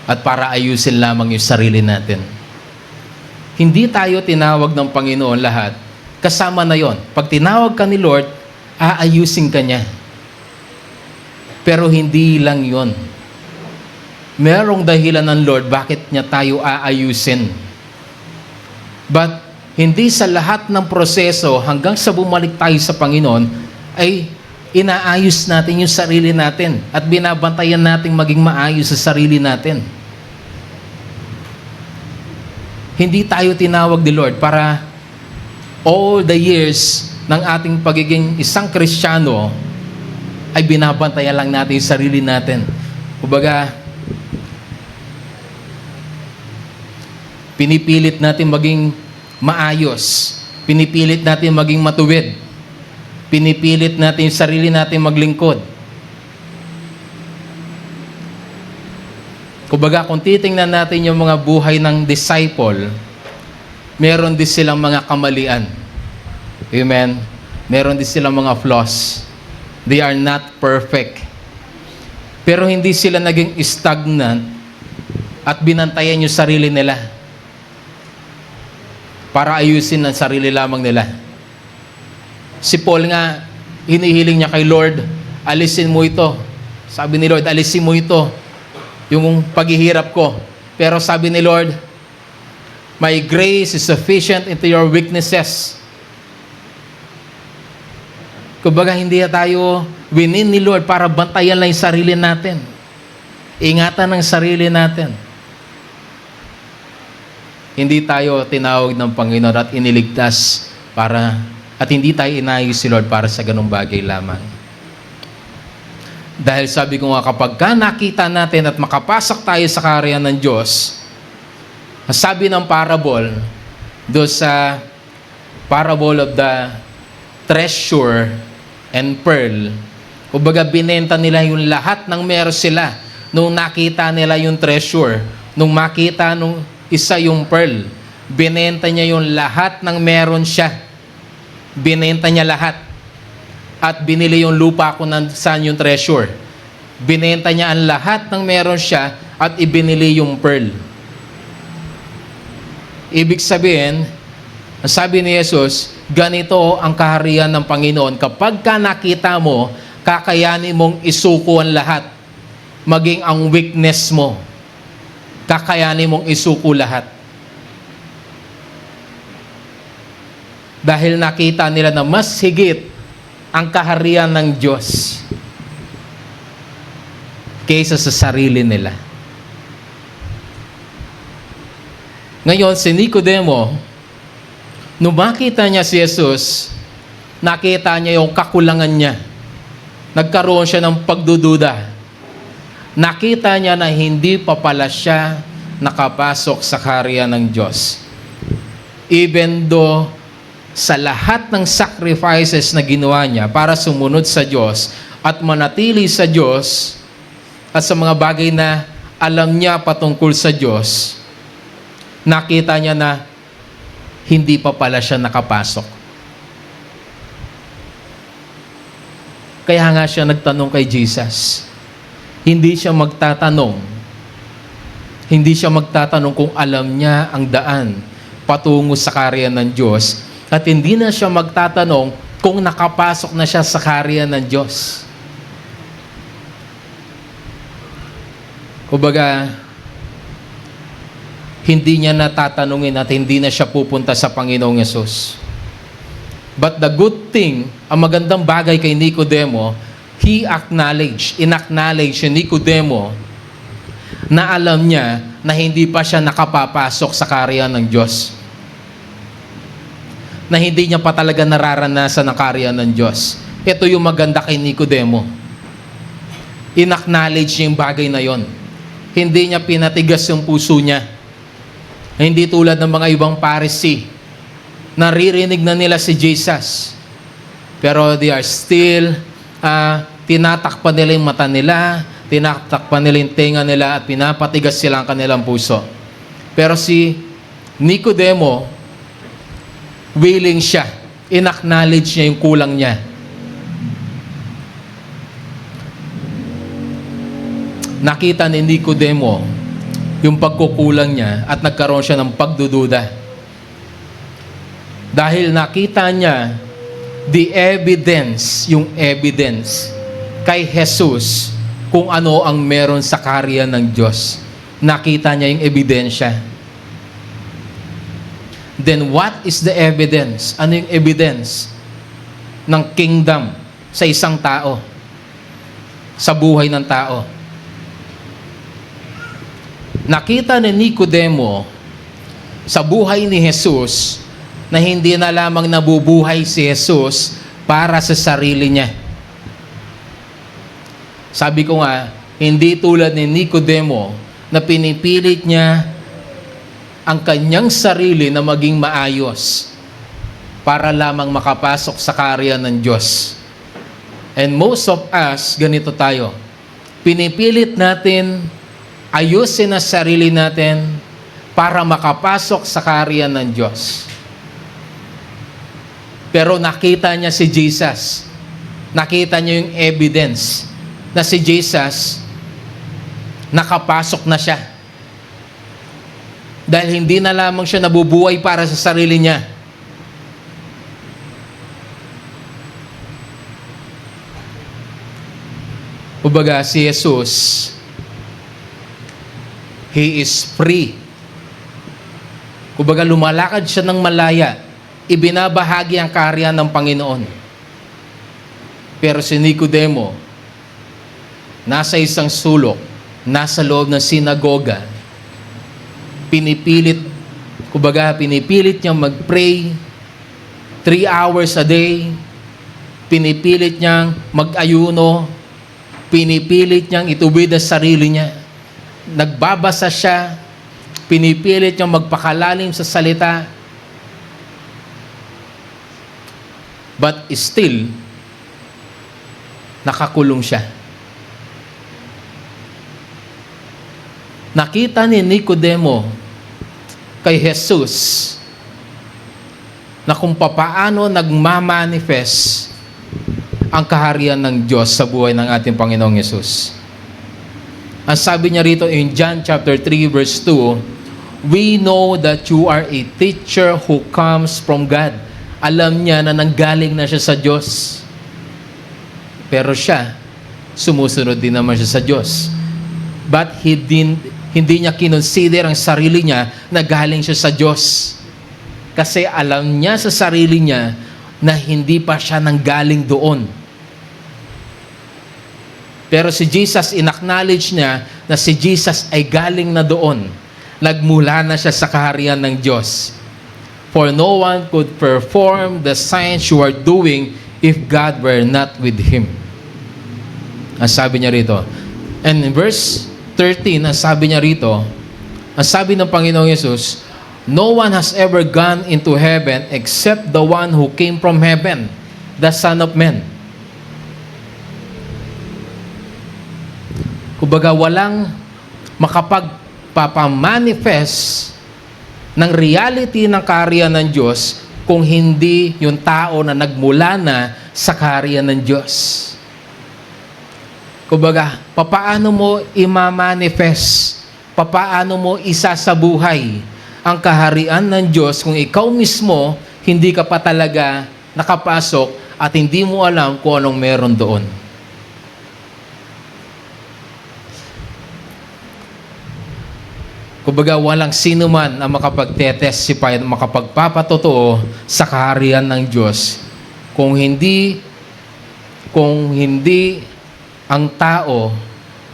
A: At para ayusin lamang yung sarili natin. Hindi tayo tinawag ng Panginoon lahat. Kasama na yon. Pag tinawag ka ni Lord, aayusin ka niya. Pero hindi lang yon. Merong dahilan ng Lord bakit niya tayo aayusin. But hindi sa lahat ng proseso hanggang sa bumalik tayo sa Panginoon ay inaayos natin yung sarili natin at binabantayan natin maging maayos sa sarili natin. Hindi tayo tinawag ni Lord para all the years ng ating pagiging isang Kristiyano ay binabantayan lang natin yung sarili natin. Kumbaga, pinipilit natin maging maayos. Pinipilit natin maging matuwid. Pinipilit natin yung sarili natin maglingkod. Kumbaga, kung titingnan natin yung mga buhay ng disciple, meron din silang mga kamalian. Amen? Meron din silang mga flaws. They are not perfect. Pero hindi sila naging stagnant at binantayan yung sarili nila para ayusin ang sarili lamang nila. Si Paul nga, hinihiling niya kay Lord, alisin mo ito. Sabi ni Lord, alisin mo ito. Yung paghihirap ko. Pero sabi ni Lord, my grace is sufficient into your weaknesses. Kumbaga, hindi tayo winin ni Lord para bantayan lang yung sarili natin. Ingatan ang sarili natin. Hindi tayo tinawag ng Panginoon at iniligtas at hindi tayo inayos si Lord para sa ganung bagay lamang. Dahil sabi ko nga, kapag nakita natin at makapasok tayo sa kaharian ng Diyos, sabi ng parable, doon sa parable of the treasure and pearl, kumbaga binenta nila yung lahat ng meron sila nung nakita nila yung treasure, nung makita nung isa yung pearl, binenta niya yung lahat ng meron siya. Binenta niya lahat. At binili yung lupa kung saan yung treasure. Binenta niya ang lahat ng meron siya at ibinili yung pearl. Ibig sabihin, sabi ni Jesus, ganito ang kaharian ng Panginoon. Kapag ka nakita mo, kakayanin mong isuko ang lahat. Maging ang weakness mo. Kakayanin mong isuko lahat. Dahil nakita nila na mas higit ang kaharian ng Diyos kaysa sa sarili nila. Ngayon, si Nicodemo, nung makita niya si Jesus, nakita niya yung kakulangan niya. Nagkaroon siya ng pagdududa. Nakita niya na hindi pa pala siya nakapasok sa kaharian ng Diyos. Even though sa lahat ng sacrifices na ginawa niya para sumunod sa Diyos at manatili sa Diyos at sa mga bagay na alam niya patungkol sa Diyos, nakita niya na hindi pa pala siya nakapasok. Kaya nga siya nagtanong kay Jesus. Hindi siya magtatanong kung alam niya ang daan patungo sa kaharian ng Diyos. At hindi na siya magtatanong kung nakapasok na siya sa kaharian ng Diyos. Kumbaga, hindi niya natatanungin at hindi na siya pupunta sa Panginoong Yesus. But the good thing, ang magandang bagay kay Nicodemo, in-acknowledge ni Nicodemo na alam niya na hindi pa siya nakapapasok sa kaharian ng Diyos. Na hindi niya pa talaga nararanasan ang kaharian ng Diyos. Ito yung maganda kay Nicodemo. In-acknowledge niya yung bagay na yon. Hindi niya pinatigas yung puso niya. Hindi tulad ng mga ibang Pharisee. Naririnig na nila si Jesus. Pero they are still, tinatakpan nila yung mata nila, tinatakpan nila yung tenga nila, at pinapatigas sila ang kanilang puso. Pero si Nicodemo, willing siya. In-acknowledge niya yung kulang niya. Nakita ni Nicodemo yung pagkukulang niya at nagkaroon siya ng pagdududa. Dahil nakita niya yung evidence kay Jesus kung ano ang meron sa kaharian ng Diyos. Nakita niya yung ebidensya. Then what is the evidence? Ano yung evidence ng kingdom sa isang tao? Sa buhay ng tao? Nakita ni Nicodemo sa buhay ni Jesus na hindi na lamang nabubuhay si Jesus para sa sarili niya. Sabi ko nga, hindi tulad ni Nicodemo na pinipilit niya ang kanyang sarili na maging maayos para lamang makapasok sa kaharian ng Diyos. And most of us, ganito tayo. Pinipilit natin ayusin ang sarili natin para makapasok sa kaharian ng Diyos. Pero nakita niya si Jesus. Nakita niya yung evidence na si Jesus nakapasok na siya. Dahil hindi na lamang siya nabubuhay para sa sarili niya. Kumbaga, si Jesus, He is free. Kumbaga, lumalakad siya ng malaya. Ibinabahagi ang kaharian ng Panginoon. Pero si Nicodemo, nasa isang sulok, nasa loob ng sinagoga, pinipilit niyang mag-pray 3 hours a day, pinipilit niyang mag-ayuno, pinipilit niyang itubid ang sarili niya, nagbabasa siya, pinipilit niyang magpakalalim sa salita, but still, nakakulong siya. Nakita ni Nicodemo kay Jesus na kung papaano nagmamanifest ang kaharian ng Diyos sa buhay ng ating Panginoong Yesus. Ang sabi niya rito in John chapter 3 verse 2, we know that you are a teacher who comes from God. Alam niya na nanggaling na siya sa Diyos. Pero siya, sumusunod din naman siya sa Diyos. But hindi niya kinonsider ang sarili niya na galing siya sa Diyos. Kasi alam niya sa sarili niya na hindi pa siya nanggaling doon. Pero si Jesus, in-acknowledge niya na si Jesus ay galing na doon. Nagmula na siya sa kaharian ng Diyos. For no one could perform the signs you are doing if God were not with Him. Ang sabi niya rito. And in verse 13, ang sabi niya rito, ang sabi ng Panginoong Yesus, no one has ever gone into heaven except the one who came from heaven, the Son of Man. Kumbaga, walang makapagpapamanifest ng reality ng kaharian ng Diyos kung hindi yung tao na nagmula na sa kaharian ng Diyos. Kumbaga, papaano mo imamanifest? Papaano mo isasabuhay ang kaharian ng Diyos kung ikaw mismo hindi ka pa talaga nakapasok at hindi mo alam kung anong meron doon? Kumbaga, walang sino man ang makapagtetestify, makapagpapatotoo sa kaharian ng Diyos kung hindi ang tao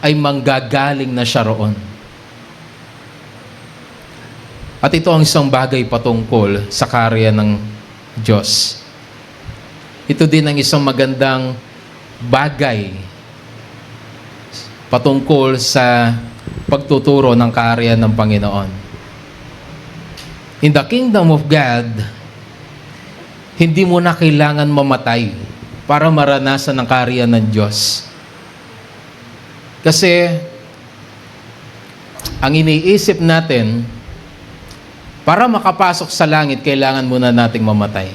A: ay manggagaling na siya roon. At ito ang isang bagay patungkol sa kaharian ng Diyos. Ito din ang isang magandang bagay patungkol sa pagtuturo ng kaharian ng Panginoon. In the kingdom of God, hindi mo na kailangan mamatay para maranasan ang kaharian ng Diyos. Kasi, ang iniisip natin, para makapasok sa langit, kailangan muna nating mamatay.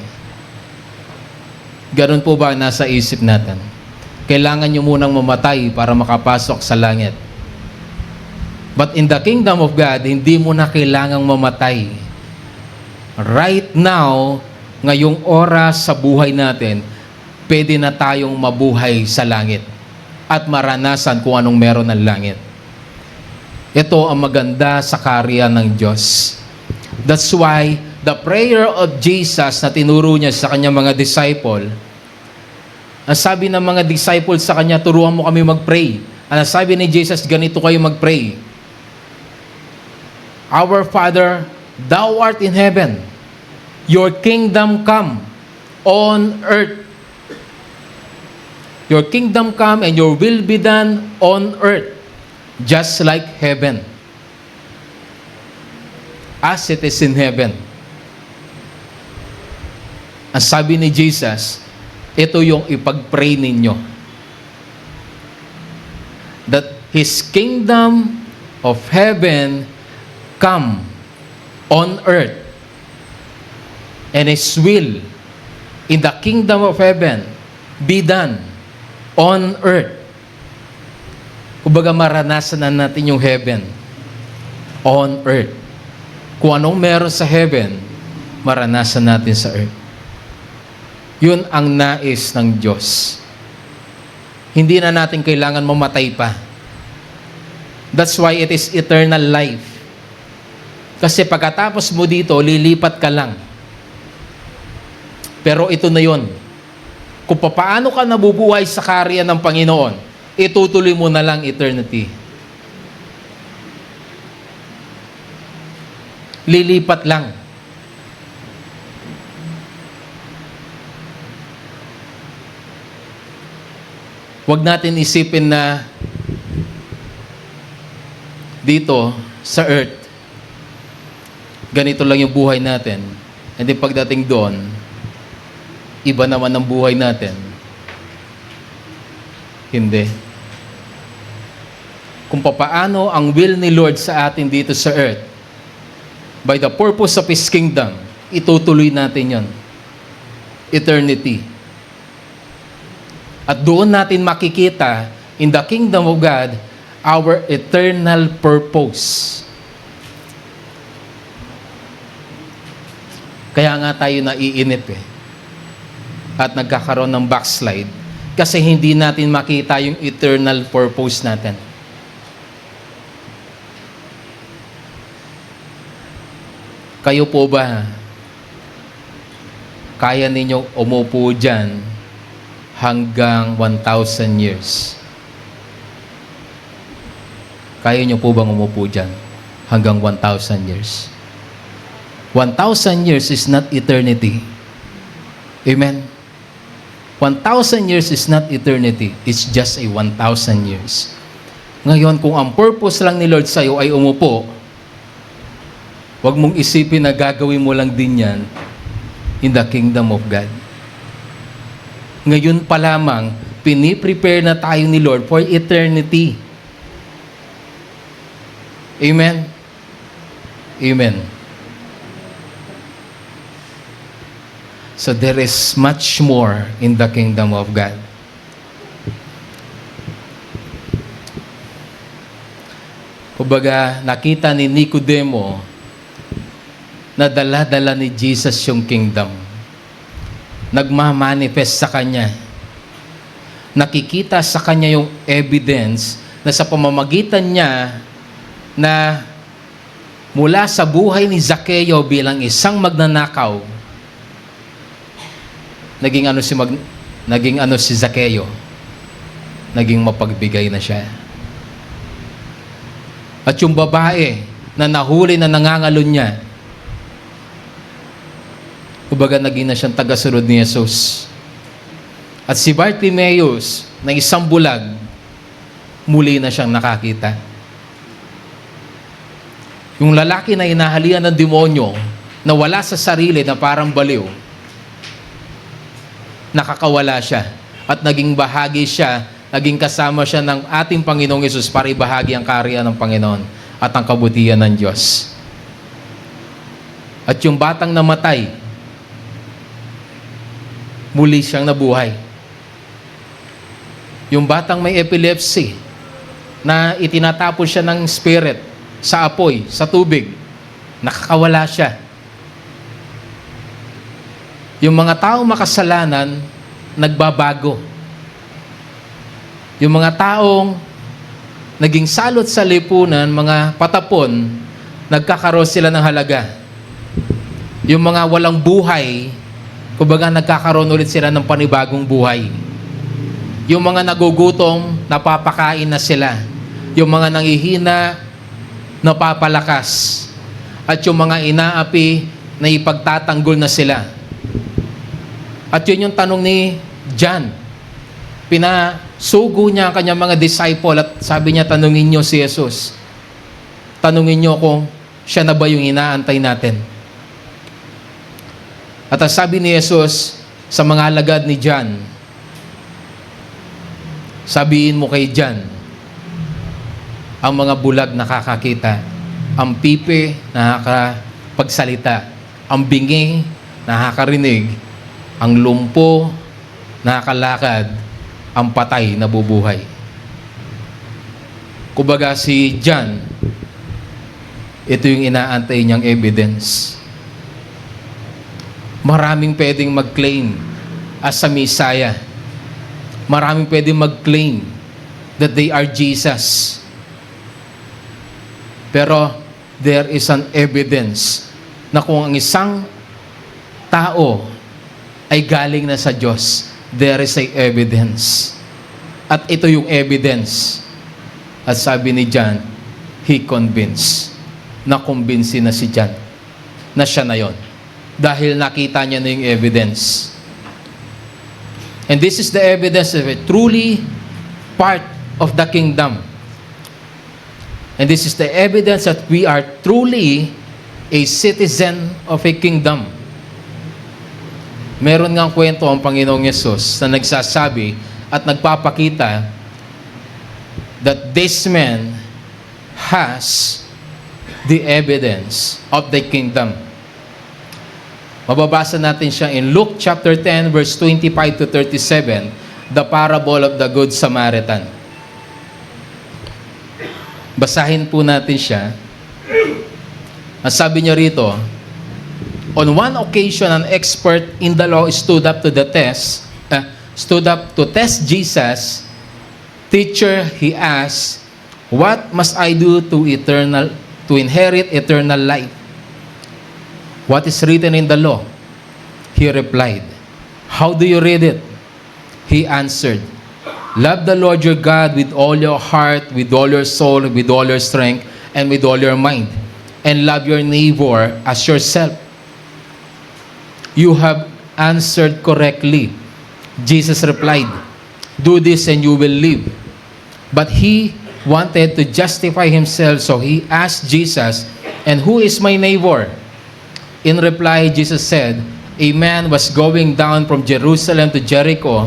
A: Ganun po ba nasa isip natin? Kailangan nyo munang mamatay para makapasok sa langit. But in the kingdom of God, hindi mo na kailangang mamatay. Right now, ngayong oras sa buhay natin, pwede na tayong mabuhay sa langit at maranasan kung anong meron ng langit. Ito ang maganda sa kaharian ng Diyos. That's why the prayer of Jesus na tinuro niya sa kanyang mga disciple, ang sabi ng mga disciples sa kanya, turuan mo kami mag-pray. Ang sabi ni Jesus, ganito kayo mag-pray. Our Father Thou art in heaven. Your kingdom come on earth. Your kingdom come and your will be done on earth, just like heaven, as it is in heaven. Ang sabi ni Jesus, ito yung ipag-pray ninyo. That His kingdom of heaven come on earth, and His will in the kingdom of heaven be done on earth. Kumbaga maranasan na natin yung heaven on earth. Kung anong meron sa heaven, maranasan natin sa earth. Yun ang nais ng Diyos. Hindi na natin kailangan mamatay pa. That's why it is eternal life. Kasi pagkatapos mo dito, lilipat ka lang. Pero ito na yon. Kung paano ka nabubuhay sa karya ng Panginoon, itutuloy mo na lang eternity. Lilipat lang. Huwag natin isipin na dito sa earth, ganito lang yung buhay natin. And then pagdating doon, iba naman ang buhay natin. Hindi. Kung papaano ang will ni Lord sa atin dito sa earth, by the purpose of His kingdom, itutuloy natin yon. Eternity. At doon natin makikita, in the kingdom of God, our eternal purpose. Kaya nga tayo naiinip at nagkakaroon ng backslide kasi hindi natin makita yung eternal purpose natin. Kayo po ba kaya ninyong umupo dyan hanggang 1,000 years? Kaya nyo po bang umupo dyan hanggang 1,000 years? 1,000 years is not eternity. Amen? 1,000 years is not eternity. It's just a 1,000 years. Ngayon, kung ang purpose lang ni Lord sa'yo ay umupo, huwag mong isipin na gagawin mo lang din yan in the kingdom of God. Ngayon pa lamang, piniprepare na tayo ni Lord for eternity. Amen? Amen. So there is much more in the kingdom of God. Kumbaga, nakita ni Nicodemo na dala-dala ni Jesus yung kingdom. Nagmamanifest sa kanya. Nakikita sa kanya yung evidence na sa pamamagitan niya na mula sa buhay ni Zaccheo bilang isang magnanakaw, naging ano si Zaccheo? Naging mapagbigay na siya. At yung babae na nahuli na nangangalon niya, kumbaga naging na siyang tagasunod ni Jesus. At si Bartimaeus, na isang bulag, muli na siyang nakakita. Yung lalaki na inahalian ng demonyo, na wala sa sarili na parang baliw, nakakawala siya. At naging bahagi siya, naging kasama siya ng ating Panginoong Hesus para ibahagi ang karya ng Panginoon at ang kabutihan ng Diyos. At yung batang namatay, muli siyang nabuhay. Yung batang may epilepsy, na itinatapon siya ng spirit sa apoy, sa tubig, nakakawala siya. Yung mga taong makasalanan, nagbabago. Yung mga taong naging salot sa lipunan, mga patapon, nagkakaroon sila ng halaga. Yung mga walang buhay, kumbaga nagkakaroon ulit sila ng panibagong buhay. Yung mga nagugutom, napapakain na sila. Yung mga nanghihina, napapalakas. At yung mga inaapi na ipagtatanggol na sila. At yun yung tanong ni John. Pinasugo niya ang kanyang mga disciple at sabi niya, tanungin niyo si Jesus. Tanungin niyo kung siya na ba yung inaantay natin. At ang sabi ni Jesus sa mga alagad ni John, sabihin mo kay John, ang mga bulag nakakakita, ang pipi nakakapagsalita, ang bingi nakakarinig, ang lumpo nakakalakad, ang patay nabubuhay. Kumbaga si John, ito yung inaantay niyang evidence. Maraming pwedeng mag-claim as a Messiah. Maraming pwedeng mag-claim that they are Jesus. Pero there is an evidence na kung ang isang tao ay galing na sa Diyos, there is a evidence. At ito yung evidence. At sabi ni John, he convinced. Na-convince na si John na siya na yon. Dahil nakita niya na yung evidence. And this is the evidence of a truly part of the kingdom. And this is the evidence that we are truly a citizen of a kingdom. Meron ngang kwento ang Panginoong Yesus na nagsasabi at nagpapakita that this man has the evidence of the kingdom. Mababasa natin siya in Luke chapter 10 verse 25 to 37, the parable of the Good Samaritan. Basahin po natin siya. Ang sabi niya rito, on one occasion, an expert in the law stood up to test Jesus. Teacher, he asked, what must I do to inherit eternal life? What is written in the law? He replied, how do you read it? He answered, love the Lord your God with all your heart, with all your soul, with all your strength, and with all your mind, and love your neighbor as yourself. You have answered correctly. Jesus replied, do this and you will live. But he wanted to justify himself, so he asked Jesus, and who is my neighbor? In reply, Jesus said, a man was going down from Jerusalem to Jericho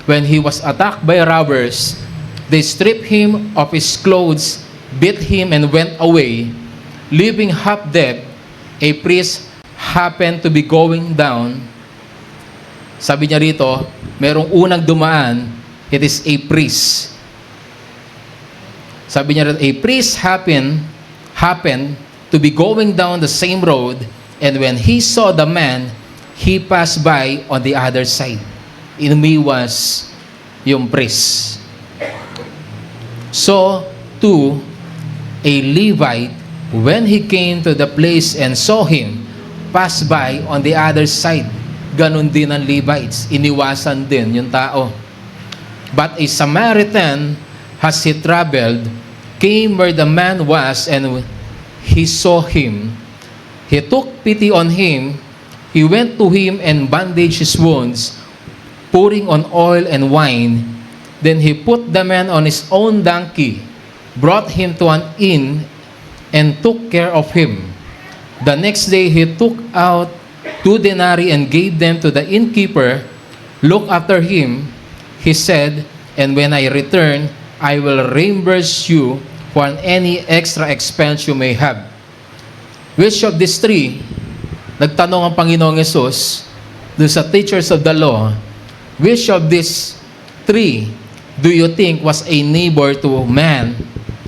A: when he was attacked by robbers. They stripped him of his clothes, beat him, and went away. Leaving half dead, a priest happened to be going down. Sabi niya rito, merong unang dumaan, it is a priest. Sabi niya rito, a priest happened to be going down the same road, and when he saw the man, he passed by on the other side. Inumiwas yung priest. So, too, a Levite, when he came to the place and saw him, passed by on the other side. Ganon din ang Levites. Iniwasan din yung tao. But a Samaritan, as he traveled, came where the man was, and he saw him. He took pity on him. He went to him and bandaged his wounds, pouring on oil and wine. Then he put the man on his own donkey, brought him to an inn, and took care of him. The next day he took out 2 denarii and gave them to the innkeeper. Look after him, he said, and when I return, I will reimburse you for any extra expense you may have. Which of these 3, nagtanong ang Panginoong Yesus doon sa teachers of the law, which of these 3 do you think was a neighbor to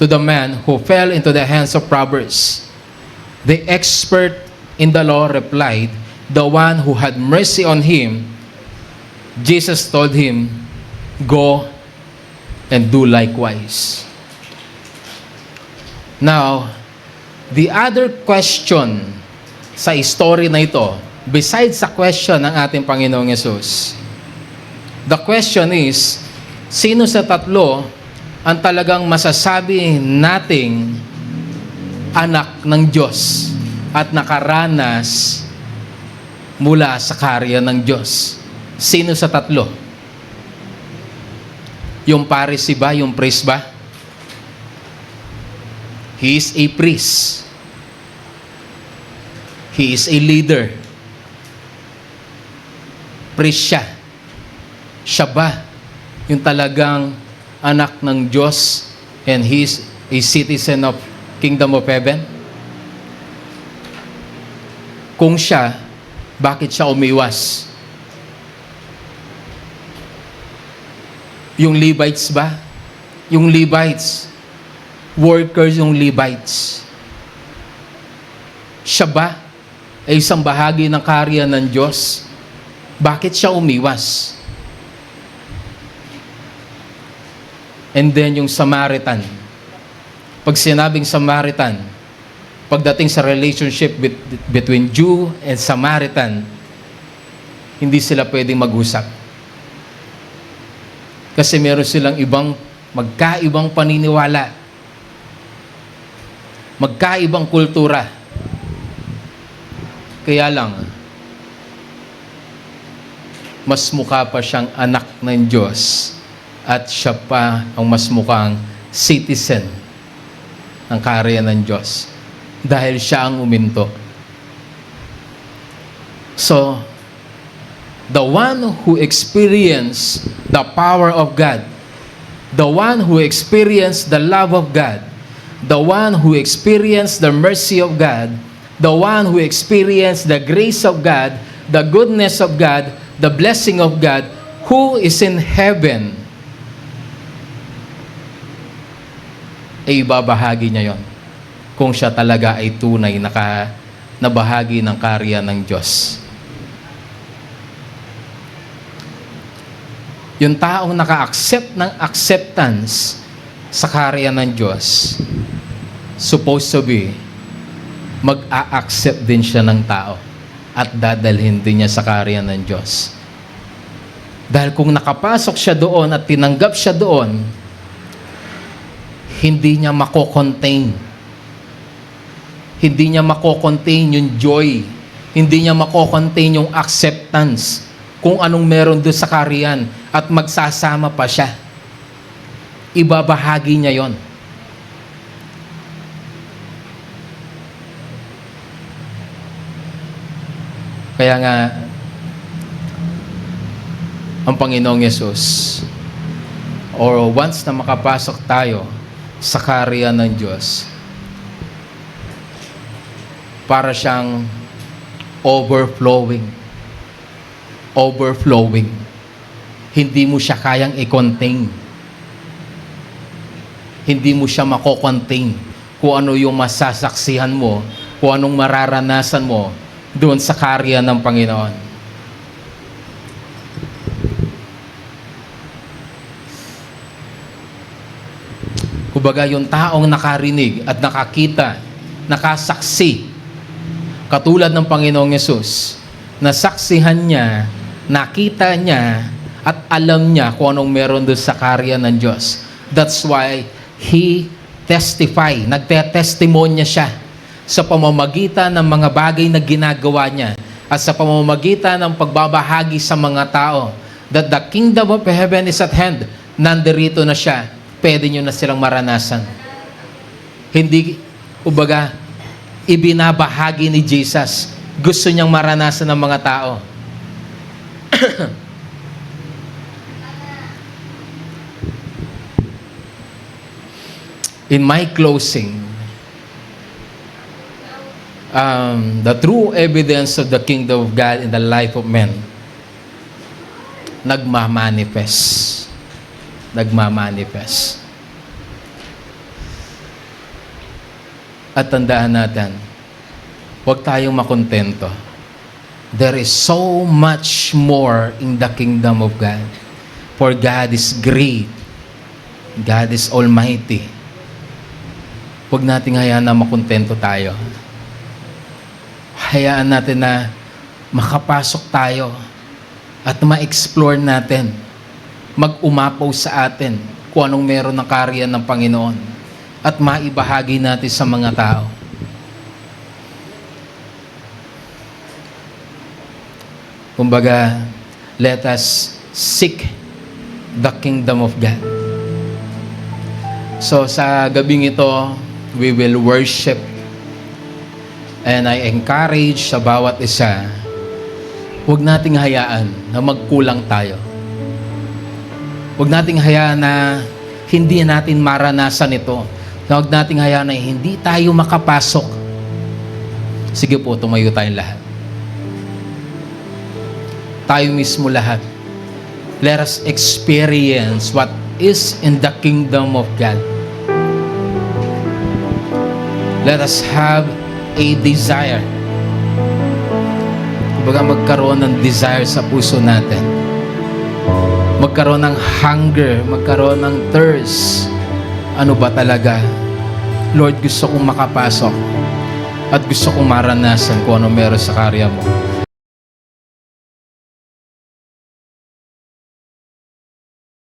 A: the man who fell into the hands of robbers? The expert in the law replied, the one who had mercy on him. Jesus told him, go and do likewise. Now, the other question sa story na ito, besides sa question ng ating Panginoong Yesus, the question is, sino sa tatlo ang talagang masasabi nating anak ng Diyos? at nakaranas mula sa karya ng Diyos. Sino sa tatlo? Yung Pharisee ba? Yung priest ba? He is a priest. He is a leader. Priest siya. Siya ba yung talagang anak ng Diyos and he is a citizen of Kingdom of Heaven? Kung siya, bakit siya umiwas? Yung Levites ba? Yung Levites, workers yung Levites. Siya ba ay isang bahagi ng karya ng Diyos? Bakit siya umiwas? And then yung Samaritan. Pag sinabing Samaritan, pagdating sa relationship between Jew and Samaritan, hindi sila pwedeng mag-usap. Kasi meron silang magkaibang paniniwala, magkaibang kultura. Kaya lang, mas mukha pa siyang anak ng Diyos at siya pa ang mas mukhang citizen ng karya ng Diyos dahil siya ang uminto. So, the one who experienced the power of God, the one who experienced the love of God, the one who experienced the mercy of God, the one who experienced the grace of God, the goodness of God, the blessing of God, who is in heaven, ay ibabahagi niya yon kung siya talaga ay tunay na bahagi ng karya ng Diyos. Yung taong naka-accept ng acceptance sa karya ng Diyos, supposed to be, mag-a-accept din siya ng tao at dadalhin din niya sa karya ng Diyos. Dahil kung nakapasok siya doon at tinanggap siya doon, hindi niya mako-contain. Hindi niya mako-contain yung joy. Hindi niya mako-contain yung acceptance kung anong meron doon sa karyan at magsasama pa siya. Ibabahagi niya yon. Kaya nga, ang Panginoong Yesus, or once na makapasok tayo sa karya ng Diyos, para siyang overflowing. Overflowing. Hindi mo siya kayang i-contain. Hindi mo siya mako-contain kung ano yung masasaksihan mo, kung anong mararanasan mo doon sa karya ng Panginoon. Kumbaga, yung taong nakarinig at nakakita, nakasaksi, katulad ng Panginoong Yesus, nasaksihan niya, nakita niya, at alam niya kung anong meron doon sa karya ng Diyos. That's why He testify, nagte-testimonya siya sa pamamagitan ng mga bagay na ginagawa niya at sa pamamagitan ng pagbabahagi sa mga tao that the kingdom of heaven is at hand. Nandirito na siya. Pwede nyo na silang maranasan. Hindi, ubaga, ibinabahagi ni Jesus. Gusto niyang maranasan ng mga tao. In my closing, the true evidence of the kingdom of God in the life of men, nagmamanifest. Nagmamanifest. At tandaan natin, huwag tayong makontento. There is so much more in the kingdom of God. For God is great. God is almighty. Huwag nating hayaan na makontento tayo. Hayaan natin na makapasok tayo at ma-explore natin, mag-umapaw sa atin kung anong meron ng karya ng Panginoon at maibahagi natin sa mga tao. Kumbaga, let us seek the kingdom of God. So sa gabing ito, we will worship. And I encourage sa bawat isa, huwag nating hayaan na magkulang tayo. Huwag nating hayaan na hindi natin maranasan ito. Huwag nating hayaan na hindi tayo makapasok. Sige po, tumayo tayong lahat. Tayo mismo lahat. Let us experience what is in the kingdom of God. Let us have a desire. Kumbaga magkaroon ng desire sa puso natin. Magkaroon ng hunger, magkaroon ng thirst. Ano ba talaga? Lord, gusto kong makapasok at gusto kong maranasan kung ano meron sa karya mo.